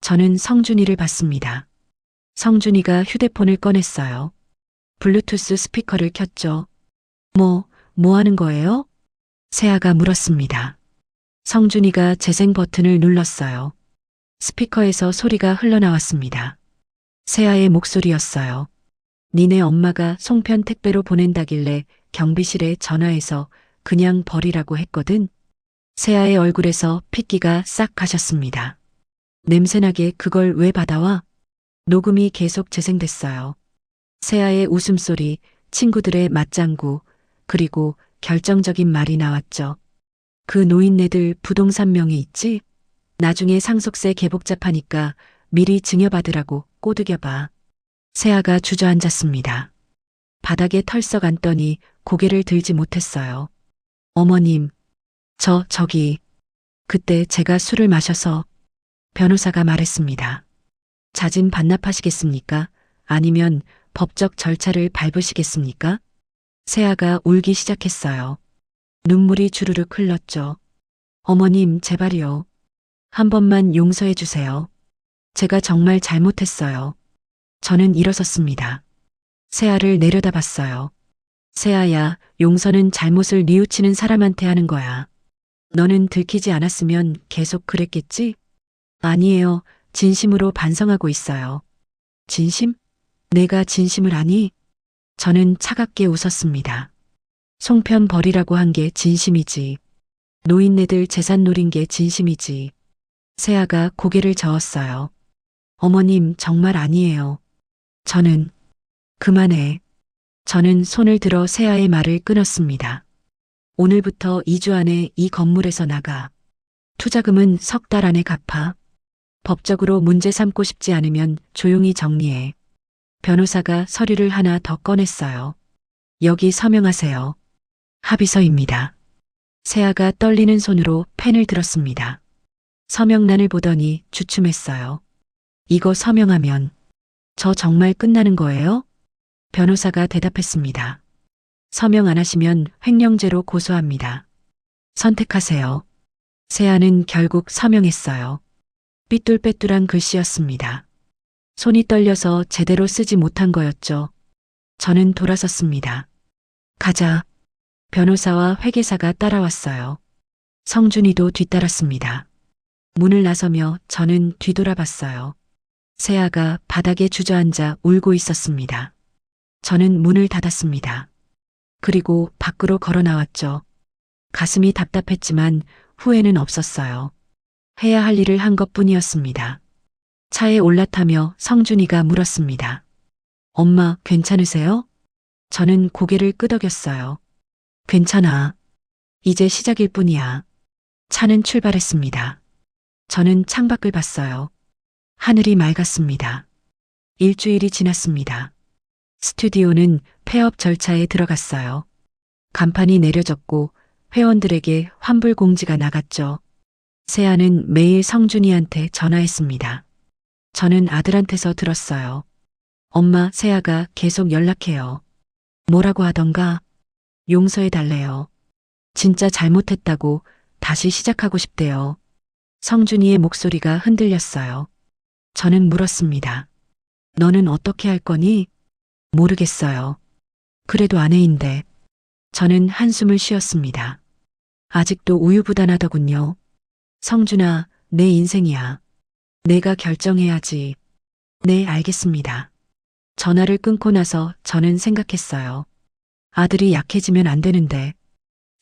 저는 성준이를 봤습니다. 성준이가 휴대폰을 꺼냈어요. 블루투스 스피커를 켰죠. 뭐 하는 거예요? 세아가 물었습니다. 성준이가 재생 버튼을 눌렀어요. 스피커에서 소리가 흘러나왔습니다. 세아의 목소리였어요. 니네 엄마가 송편 택배로 보낸다길래 경비실에 전화해서 그냥 버리라고 했거든. 세아의 얼굴에서 핏기가 싹 가셨습니다. 냄새나게 그걸 왜 받아와? 녹음이 계속 재생됐어요. 세아의 웃음소리, 친구들의 맞장구, 그리고 결정적인 말이 나왔죠. 그 노인네들 부동산 명의 있지? 나중에 상속세 개복잡하니까 미리 증여받으라고 꼬드겨봐. 세아가 주저앉았습니다. 바닥에 털썩 앉더니 고개를 들지 못했어요. 어머님, 그때 제가 술을 마셔서. 변호사가 말했습니다. 자진 반납하시겠습니까? 아니면 법적 절차를 밟으시겠습니까? 세아가 울기 시작했어요. 눈물이 주르륵 흘렀죠. 어머님, 제발요. 한 번만 용서해 주세요. 제가 정말 잘못했어요. 저는 일어섰습니다. 세아를 내려다봤어요. 세아야, 용서는 잘못을 뉘우치는 사람한테 하는 거야. 너는 들키지 않았으면 계속 그랬겠지? 아니에요. 진심으로 반성하고 있어요. 진심? 내가 진심을 아니? 저는 차갑게 웃었습니다. 송편 버리라고 한 게 진심이지. 노인네들 재산 노린 게 진심이지. 세아가 고개를 저었어요. 어머님, 정말 아니에요. 그만해. 저는 손을 들어 세아의 말을 끊었습니다. 오늘부터 2주 안에 이 건물에서 나가. 투자금은 석 달 안에 갚아. 법적으로 문제 삼고 싶지 않으면 조용히 정리해. 변호사가 서류를 하나 더 꺼냈어요. 여기 서명하세요. 합의서입니다. 세아가 떨리는 손으로 펜을 들었습니다. 서명란을 보더니 주춤했어요. 이거 서명하면 저 정말 끝나는 거예요? 변호사가 대답했습니다. 서명 안 하시면 횡령죄로 고소합니다. 선택하세요. 세아는 결국 서명했어요. 삐뚤빼뚤한 글씨였습니다. 손이 떨려서 제대로 쓰지 못한 거였죠. 저는 돌아섰습니다. 가자. 변호사와 회계사가 따라왔어요. 성준이도 뒤따랐습니다. 문을 나서며 저는 뒤돌아봤어요. 세아가 바닥에 주저앉아 울고 있었습니다. 저는 문을 닫았습니다. 그리고 밖으로 걸어 나왔죠. 가슴이 답답했지만 후회는 없었어요. 해야 할 일을 한 것뿐이었습니다. 차에 올라타며 성준이가 물었습니다. 엄마, 괜찮으세요? 저는 고개를 끄덕였어요. 괜찮아. 이제 시작일 뿐이야. 차는 출발했습니다. 저는 창밖을 봤어요. 하늘이 맑았습니다. 일주일이 지났습니다. 스튜디오는 폐업 절차에 들어갔어요. 간판이 내려졌고 회원들에게 환불 공지가 나갔죠. 세아는 매일 성준이한테 전화했습니다. 저는 아들한테서 들었어요. 엄마, 세아가 계속 연락해요. 뭐라고 하던가? 용서해 달래요. 진짜 잘못했다고 다시 시작하고 싶대요. 성준이의 목소리가 흔들렸어요. 저는 물었습니다. 너는 어떻게 할 거니? 모르겠어요. 그래도 아내인데. 저는 한숨을 쉬었습니다. 아직도 우유부단하더군요. 성준아, 내 인생이야. 내가 결정해야지. 네, 알겠습니다. 전화를 끊고 나서 저는 생각했어요. 아들이 약해지면 안 되는데,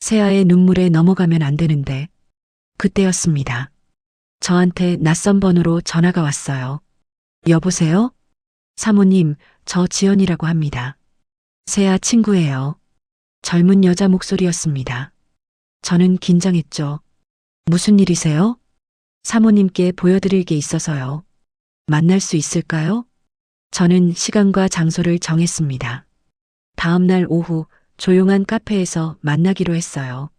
세아의 눈물에 넘어가면 안 되는데, 그때였습니다. 저한테 낯선 번호로 전화가 왔어요. 여보세요? 사모님, 저 지연이라고 합니다. 세아 친구예요. 젊은 여자 목소리였습니다. 저는 긴장했죠. 무슨 일이세요? 사모님께 보여드릴 게 있어서요. 만날 수 있을까요? 저는 시간과 장소를 정했습니다. 다음 날 오후 조용한 카페에서 만나기로 했어요.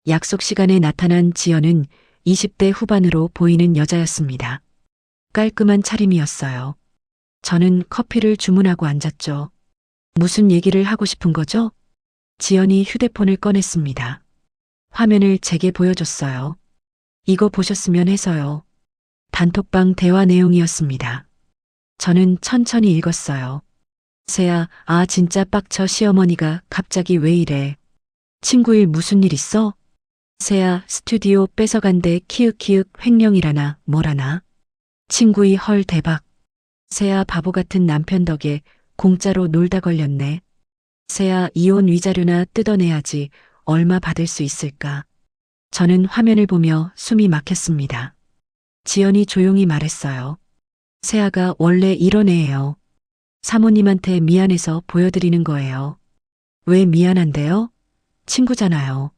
약속 시간에 나타난 지연은 20대 후반으로 보이는 여자였습니다. 깔끔한 차림이었어요. 저는 커피를 주문하고 앉았죠. 무슨 얘기를 하고 싶은 거죠? 지연이 휴대폰을 꺼냈습니다. 화면을 제게 보여줬어요. 이거 보셨으면 해서요. 단톡방 대화 내용이었습니다. 저는 천천히 읽었어요. 세아, 아 진짜 빡쳐 시어머니가 갑자기 왜 이래. 친구 일 무슨 일 있어? 세아, 스튜디오 뺏어간대 키읔키읔 횡령이라나 뭐라나. 친구이 헐 대박. 세아 바보 같은 남편 덕에 공짜로 놀다 걸렸네. 세아 이혼 위자료나 뜯어내야지 얼마 받을 수 있을까. 저는 화면을 보며 숨이 막혔습니다. 지연이 조용히 말했어요. 세아가 원래 이런 애예요. 사모님한테 미안해서 보여드리는 거예요. 왜 미안한데요? 친구잖아요.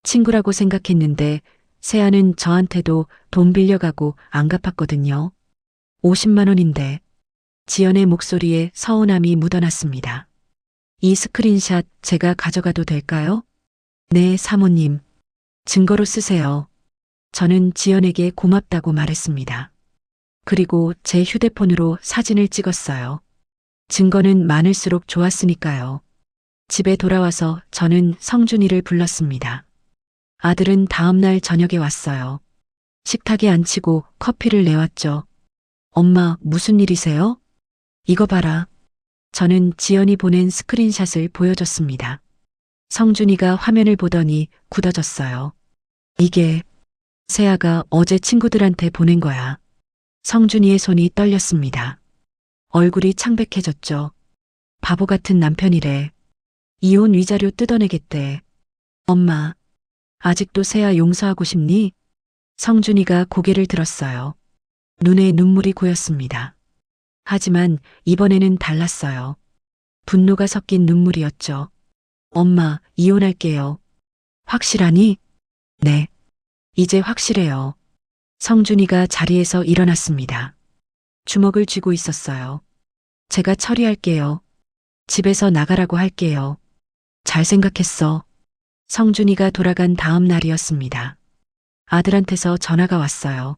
친구라고 생각했는데 세아는 저한테도 돈 빌려가고 안 갚았거든요. 50만 원인데. 지연의 목소리에 서운함이 묻어났습니다. 이 스크린샷 제가 가져가도 될까요? 네, 사모님. 증거로 쓰세요. 저는 지연에게 고맙다고 말했습니다. 그리고 제 휴대폰으로 사진을 찍었어요. 증거는 많을수록 좋았으니까요. 집에 돌아와서 저는 성준이를 불렀습니다. 아들은 다음 날 저녁에 왔어요. 식탁에 앉히고 커피를 내왔죠. 엄마, 무슨 일이세요? 이거 봐라. 저는 지연이 보낸 스크린샷을 보여줬습니다. 성준이가 화면을 보더니 굳어졌어요. 이게 세아가 어제 친구들한테 보낸 거야. 성준이의 손이 떨렸습니다. 얼굴이 창백해졌죠. 바보 같은 남편이래. 이혼 위자료 뜯어내겠대. 엄마, 아직도 세아 용서하고 싶니? 성준이가 고개를 들었어요. 눈에 눈물이 고였습니다. 하지만 이번에는 달랐어요. 분노가 섞인 눈물이었죠. 엄마, 이혼할게요. 확실하니? 네. 이제 확실해요. 성준이가 자리에서 일어났습니다. 주먹을 쥐고 있었어요. 제가 처리할게요. 집에서 나가라고 할게요. 잘 생각했어. 성준이가 돌아간 다음 날이었습니다. 아들한테서 전화가 왔어요.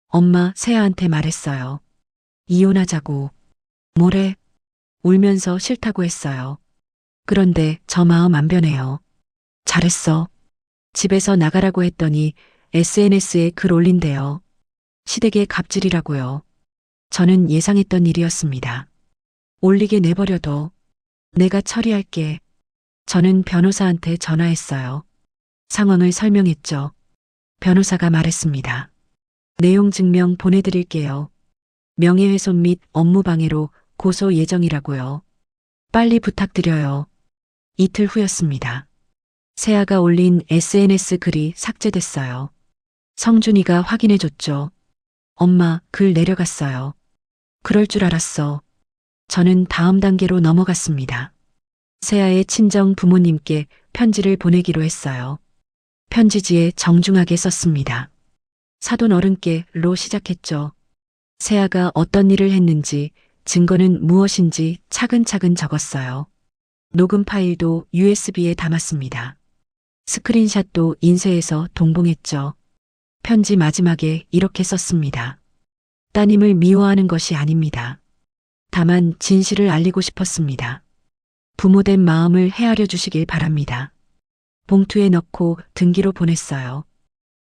엄마, 세아한테 말했어요. 이혼하자고. 뭐래? 울면서 싫다고 했어요. 그런데 저 마음 안 변해요. 잘했어. 집에서 나가라고 했더니 SNS에 글 올린대요. 시댁의 갑질이라고요. 저는 예상했던 일이었습니다. 올리게 내버려둬. 내가 처리할게. 저는 변호사한테 전화했어요. 상황을 설명했죠. 변호사가 말했습니다. 내용 증명 보내드릴게요. 명예훼손 및 업무방해로 고소 예정이라고요. 빨리 부탁드려요. 이틀 후였습니다. 세아가 올린 SNS 글이 삭제됐어요. 성준이가 확인해줬죠. 엄마, 글 내려갔어요. 그럴 줄 알았어. 저는 다음 단계로 넘어갔습니다. 세아의 친정 부모님께 편지를 보내기로 했어요. 편지지에 정중하게 썼습니다. 사돈 어른께로 시작했죠. 세아가 어떤 일을 했는지, 증거는 무엇인지 차근차근 적었어요. 녹음 파일도 USB에 담았습니다. 스크린샷도 인쇄해서 동봉했죠. 편지 마지막에 이렇게 썼습니다. 따님을 미워하는 것이 아닙니다. 다만 진실을 알리고 싶었습니다. 부모된 마음을 헤아려 주시길 바랍니다. 봉투에 넣고 등기로 보냈어요.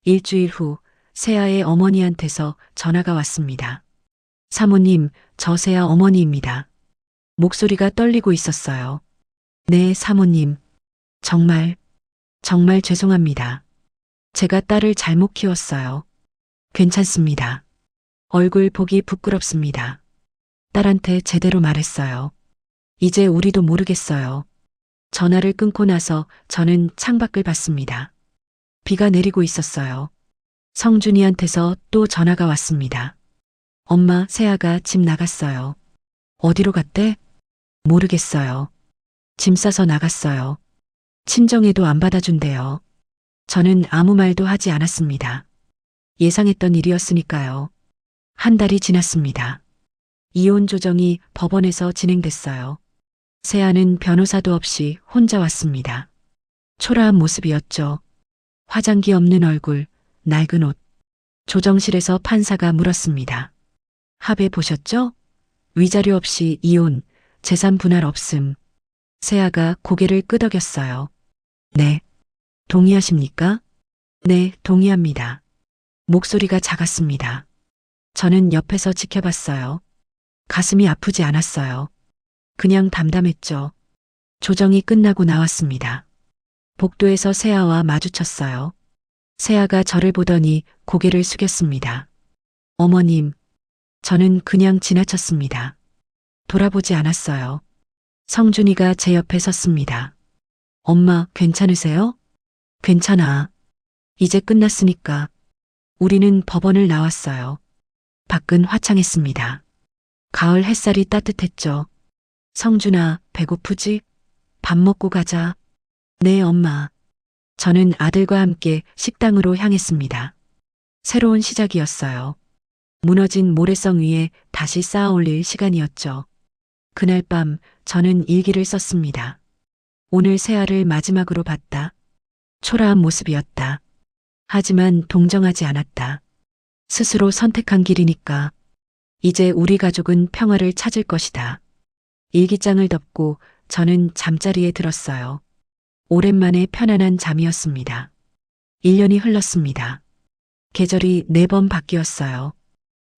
일주일 후 세아의 어머니한테서 전화가 왔습니다. 사모님, 저 세아 어머니입니다. 목소리가 떨리고 있었어요. 네, 사모님. 정말 죄송합니다. 제가 딸을 잘못 키웠어요. 괜찮습니다. 얼굴 보기 부끄럽습니다. 딸한테 제대로 말했어요. 이제 우리도 모르겠어요. 전화를 끊고 나서 저는 창밖을 봤습니다. 비가 내리고 있었어요. 성준이한테서 또 전화가 왔습니다. 엄마, 세아가 집 나갔어요. 어디로 갔대? 모르겠어요. 짐 싸서 나갔어요. 친정에도 안 받아준대요. 저는 아무 말도 하지 않았습니다. 예상했던 일이었으니까요. 한 달이 지났습니다. 이혼 조정이 법원에서 진행됐어요. 세아는 변호사도 없이 혼자 왔습니다. 초라한 모습이었죠. 화장기 없는 얼굴, 낡은 옷. 조정실에서 판사가 물었습니다. 합의 보셨죠? 위자료 없이 이혼, 재산 분할 없음. 세아가 고개를 끄덕였어요. 네. 동의하십니까? 네, 동의합니다. 목소리가 작았습니다. 저는 옆에서 지켜봤어요. 가슴이 아프지 않았어요. 그냥 담담했죠. 조정이 끝나고 나왔습니다. 복도에서 세아와 마주쳤어요. 세아가 저를 보더니 고개를 숙였습니다. 어머님, 저는 그냥 지나쳤습니다. 돌아보지 않았어요. 성준이가 제 옆에 섰습니다. 엄마, 괜찮으세요? 괜찮아. 이제 끝났으니까. 우리는 법원을 나왔어요. 밖은 화창했습니다. 가을 햇살이 따뜻했죠. 성준아, 배고프지? 밥 먹고 가자. 네, 엄마. 저는 아들과 함께 식당으로 향했습니다. 새로운 시작이었어요. 무너진 모래성 위에 다시 쌓아 올릴 시간이었죠. 그날 밤 저는 일기를 썼습니다. 오늘 세아를 마지막으로 봤다. 초라한 모습이었다. 하지만 동정하지 않았다. 스스로 선택한 길이니까. 이제 우리 가족은 평화를 찾을 것이다. 일기장을 덮고 저는 잠자리에 들었어요. 오랜만에 편안한 잠이었습니다. 1년이 흘렀습니다. 계절이 4번 바뀌었어요.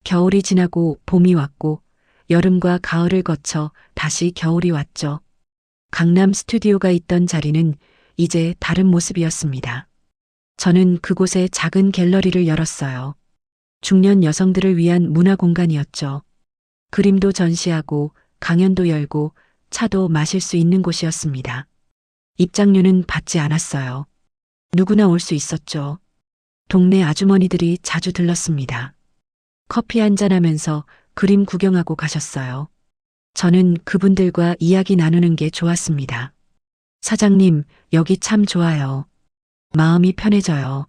겨울이 지나고 봄이 왔고 여름과 가을을 거쳐 다시 겨울이 왔죠. 강남 스튜디오가 있던 자리는 이제 다른 모습이었습니다. 저는 그곳에 작은 갤러리를 열었어요. 중년 여성들을 위한 문화 공간이었죠. 그림도 전시하고 강연도 열고 차도 마실 수 있는 곳이었습니다. 입장료는 받지 않았어요. 누구나 올 수 있었죠. 동네 아주머니들이 자주 들렀습니다. 커피 한잔하면서 그림 구경하고 가셨어요. 저는 그분들과 이야기 나누는 게 좋았습니다. 사장님, 여기 참 좋아요. 마음이 편해져요.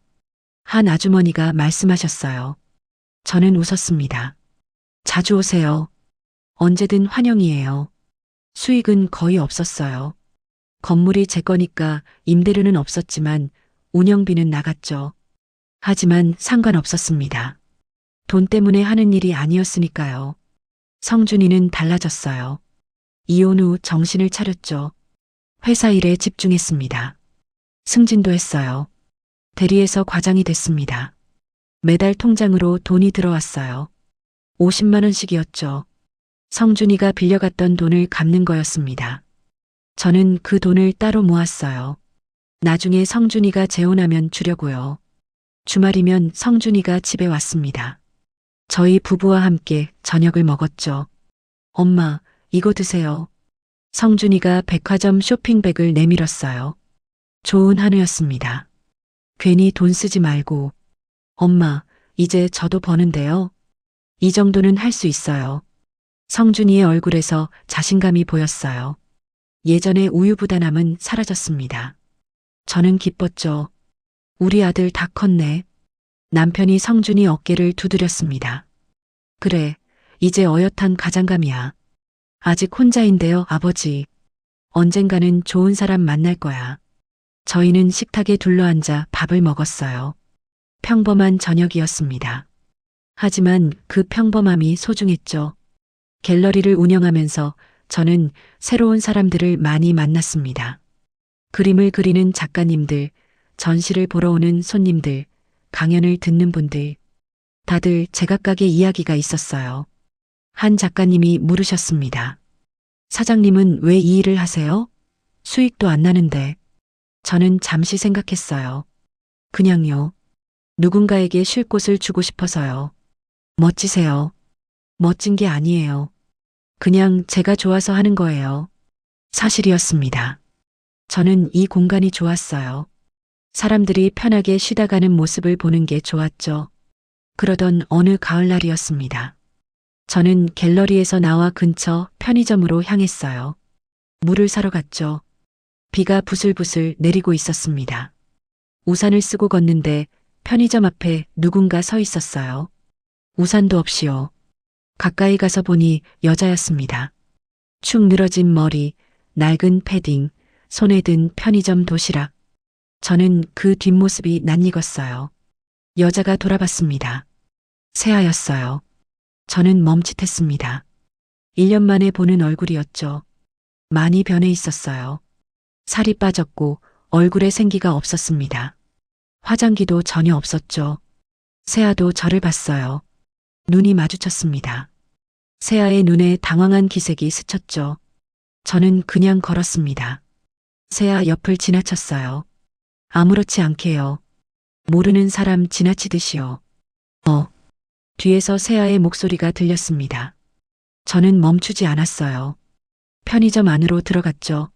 한 아주머니가 말씀하셨어요. 저는 웃었습니다. 자주 오세요. 언제든 환영이에요. 수익은 거의 없었어요. 건물이 제 거니까 임대료는 없었지만 운영비는 나갔죠. 하지만 상관없었습니다. 돈 때문에 하는 일이 아니었으니까요. 성준이는 달라졌어요. 이혼 후 정신을 차렸죠. 회사 일에 집중했습니다. 승진도 했어요. 대리에서 과장이 됐습니다. 매달 통장으로 돈이 들어왔어요. 50만 원씩이었죠. 성준이가 빌려갔던 돈을 갚는 거였습니다. 저는 그 돈을 따로 모았어요. 나중에 성준이가 재혼하면 주려고요. 주말이면 성준이가 집에 왔습니다. 저희 부부와 함께 저녁을 먹었죠. 엄마, 이거 드세요. 성준이가 백화점 쇼핑백을 내밀었어요. 좋은 한우였습니다. 괜히 돈 쓰지 말고. 엄마, 이제 저도 버는데요. 이 정도는 할 수 있어요. 성준이의 얼굴에서 자신감이 보였어요. 예전의 우유부단함은 사라졌습니다. 저는 기뻤죠. 우리 아들 다 컸네. 남편이 성준이 어깨를 두드렸습니다. 그래, 이제 어엿한 가장감이야. 아직 혼자인데요, 아버지. 언젠가는 좋은 사람 만날 거야. 저희는 식탁에 둘러앉아 밥을 먹었어요. 평범한 저녁이었습니다. 하지만 그 평범함이 소중했죠. 갤러리를 운영하면서 저는 새로운 사람들을 많이 만났습니다. 그림을 그리는 작가님들, 전시를 보러 오는 손님들, 강연을 듣는 분들, 다들 제각각의 이야기가 있었어요. 한 작가님이 물으셨습니다. 사장님은 왜 이 일을 하세요? 수익도 안 나는데. 저는 잠시 생각했어요. 그냥요. 누군가에게 쉴 곳을 주고 싶어서요. 멋지세요. 멋진 게 아니에요. 그냥 제가 좋아서 하는 거예요. 사실이었습니다. 저는 이 공간이 좋았어요. 사람들이 편하게 쉬다 가는 모습을 보는 게 좋았죠. 그러던 어느 가을날이었습니다. 저는 갤러리에서 나와 근처 편의점으로 향했어요. 물을 사러 갔죠. 비가 부슬부슬 내리고 있었습니다. 우산을 쓰고 걷는데 편의점 앞에 누군가 서 있었어요. 우산도 없이요. 가까이 가서 보니 여자였습니다. 축 늘어진 머리, 낡은 패딩, 손에 든 편의점 도시락. 저는 그 뒷모습이 낯익었어요. 여자가 돌아봤습니다. 새하였어요. 저는 멈칫했습니다. 1년 만에 보는 얼굴이었죠. 많이 변해 있었어요. 살이 빠졌고 얼굴에 생기가 없었습니다. 화장기도 전혀 없었죠. 새하도 저를 봤어요. 눈이 마주쳤습니다. 새하의 눈에 당황한 기색이 스쳤죠. 저는 그냥 걸었습니다. 새하 옆을 지나쳤어요. 아무렇지 않게요. 모르는 사람 지나치듯이요. 뒤에서 새하의 목소리가 들렸습니다. 저는 멈추지 않았어요. 편의점 안으로 들어갔죠.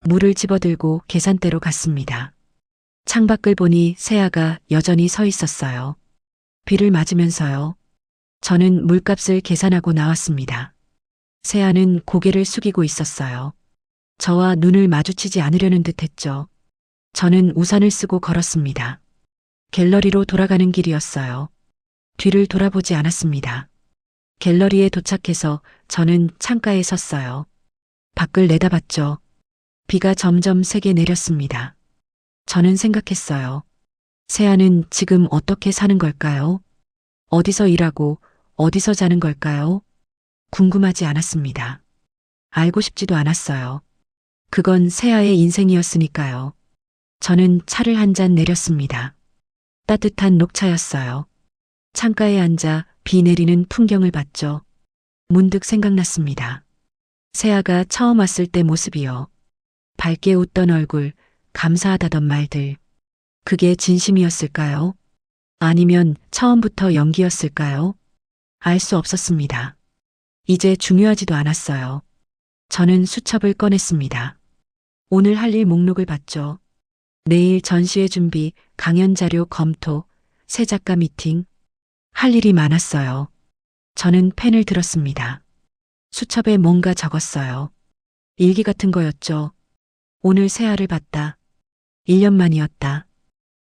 물을 집어들고 계산대로 갔습니다. 창밖을 보니 새하가 여전히 서 있었어요. 비를 맞으면서요. 저는 물값을 계산하고 나왔습니다. 새하는 고개를 숙이고 있었어요. 저와 눈을 마주치지 않으려는 듯 했죠. 저는 우산을 쓰고 걸었습니다. 갤러리로 돌아가는 길이었어요. 뒤를 돌아보지 않았습니다. 갤러리에 도착해서 저는 창가에 섰어요. 밖을 내다봤죠. 비가 점점 세게 내렸습니다. 저는 생각했어요. 새하는 지금 어떻게 사는 걸까요? 어디서 일하고 어디서 자는 걸까요? 궁금하지 않았습니다. 알고 싶지도 않았어요. 그건 새하의 인생이었으니까요. 저는 차를 한 잔 내렸습니다. 따뜻한 녹차였어요. 창가에 앉아 비 내리는 풍경을 봤죠. 문득 생각났습니다. 새하가 처음 왔을 때 모습이요. 밝게 웃던 얼굴, 감사하다던 말들. 그게 진심이었을까요? 아니면 처음부터 연기였을까요? 알 수 없었습니다. 이제 중요하지도 않았어요. 저는 수첩을 꺼냈습니다. 오늘 할 일 목록을 봤죠. 내일 전시회 준비, 강연 자료 검토, 새 작가 미팅. 할 일이 많았어요. 저는 펜을 들었습니다. 수첩에 뭔가 적었어요. 일기 같은 거였죠. 오늘 새하를 봤다. 1년 만이었다.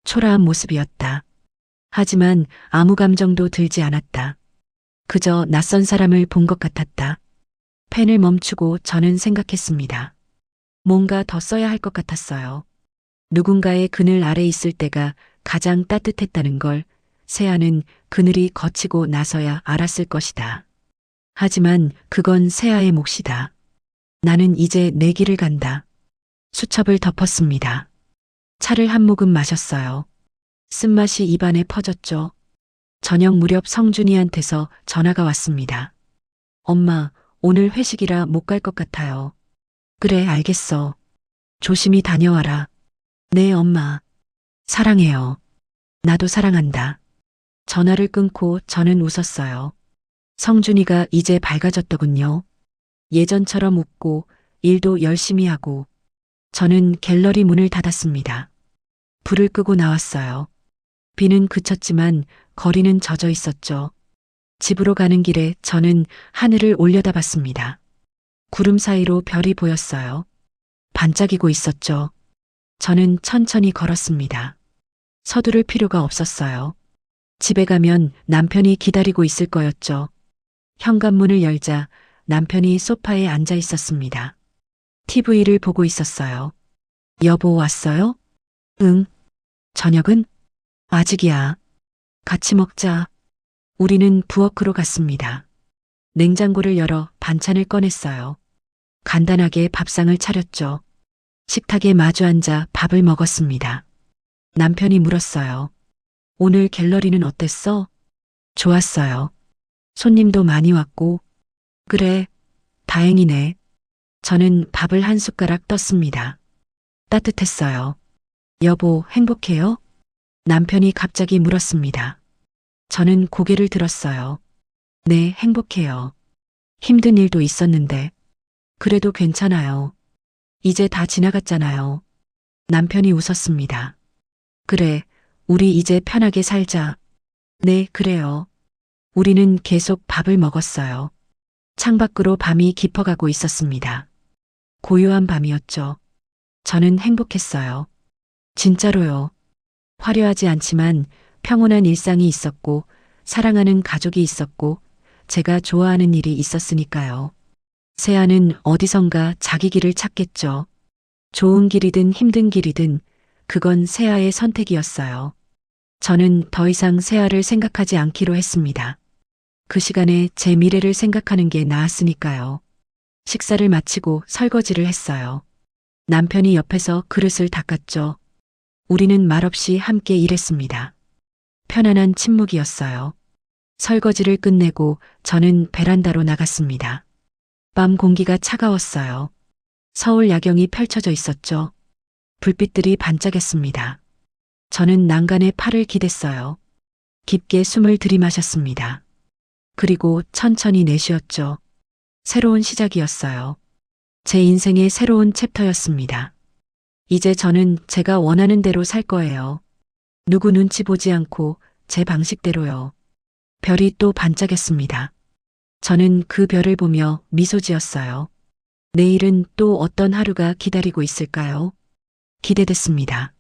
초라한 모습이었다. 하지만 아무 감정도 들지 않았다. 그저 낯선 사람을 본 것 같았다. 펜을 멈추고 저는 생각했습니다. 뭔가 더 써야 할 것 같았어요. 누군가의 그늘 아래 있을 때가 가장 따뜻했다는 걸 새하는 그늘이 거치고 나서야 알았을 것이다. 하지만 그건 새하의 몫이다. 나는 이제 내 길을 간다. 수첩을 덮었습니다. 차를 한 모금 마셨어요. 쓴맛이 입안에 퍼졌죠. 저녁 무렵 성준이한테서 전화가 왔습니다. 엄마, 오늘 회식이라 못 갈 것 같아요. 그래, 알겠어. 조심히 다녀와라. 네, 엄마. 사랑해요. 나도 사랑한다. 전화를 끊고 저는 웃었어요. 성준이가 이제 밝아졌더군요. 예전처럼 웃고 일도 열심히 하고. 저는 갤러리 문을 닫았습니다. 불을 끄고 나왔어요. 비는 그쳤지만 거리는 젖어 있었죠. 집으로 가는 길에 저는 하늘을 올려다봤습니다. 구름 사이로 별이 보였어요. 반짝이고 있었죠. 저는 천천히 걸었습니다. 서두를 필요가 없었어요. 집에 가면 남편이 기다리고 있을 거였죠. 현관문을 열자 남편이 소파에 앉아 있었습니다. TV를 보고 있었어요. 여보 왔어요? 응. 저녁은? 아직이야. 같이 먹자. 우리는 부엌으로 갔습니다. 냉장고를 열어 반찬을 꺼냈어요. 간단하게 밥상을 차렸죠. 식탁에 마주 앉아 밥을 먹었습니다. 남편이 물었어요. 오늘 갤러리는 어땠어? 좋았어요. 손님도 많이 왔고. 그래, 다행이네. 저는 밥을 한 숟가락 떴습니다. 따뜻했어요. 여보, 행복해요? 남편이 갑자기 물었습니다. 저는 고개를 들었어요. 네, 행복해요. 힘든 일도 있었는데. 그래도 괜찮아요. 이제 다 지나갔잖아요. 남편이 웃었습니다. 그래, 우리 이제 편하게 살자. 네, 그래요. 우리는 계속 밥을 먹었어요. 창밖으로 밤이 깊어가고 있었습니다. 고요한 밤이었죠. 저는 행복했어요. 진짜로요. 화려하지 않지만 평온한 일상이 있었고, 사랑하는 가족이 있었고, 제가 좋아하는 일이 있었으니까요. 세아는 어디선가 자기 길을 찾겠죠. 좋은 길이든 힘든 길이든 그건 세아의 선택이었어요. 저는 더 이상 세아를 생각하지 않기로 했습니다. 그 시간에 제 미래를 생각하는 게 나았으니까요. 식사를 마치고 설거지를 했어요. 남편이 옆에서 그릇을 닦았죠. 우리는 말없이 함께 일했습니다. 편안한 침묵이었어요. 설거지를 끝내고 저는 베란다로 나갔습니다. 밤 공기가 차가웠어요. 서울 야경이 펼쳐져 있었죠. 불빛들이 반짝였습니다. 저는 난간에 팔을 기댔어요. 깊게 숨을 들이마셨습니다. 그리고 천천히 내쉬었죠. 새로운 시작이었어요. 제 인생의 새로운 챕터였습니다. 이제 저는 제가 원하는 대로 살 거예요. 누구 눈치 보지 않고 제 방식대로요. 별이 또 반짝였습니다. 저는 그 별을 보며 미소 지었어요. 내일은 또 어떤 하루가 기다리고 있을까요? 기대됐습니다.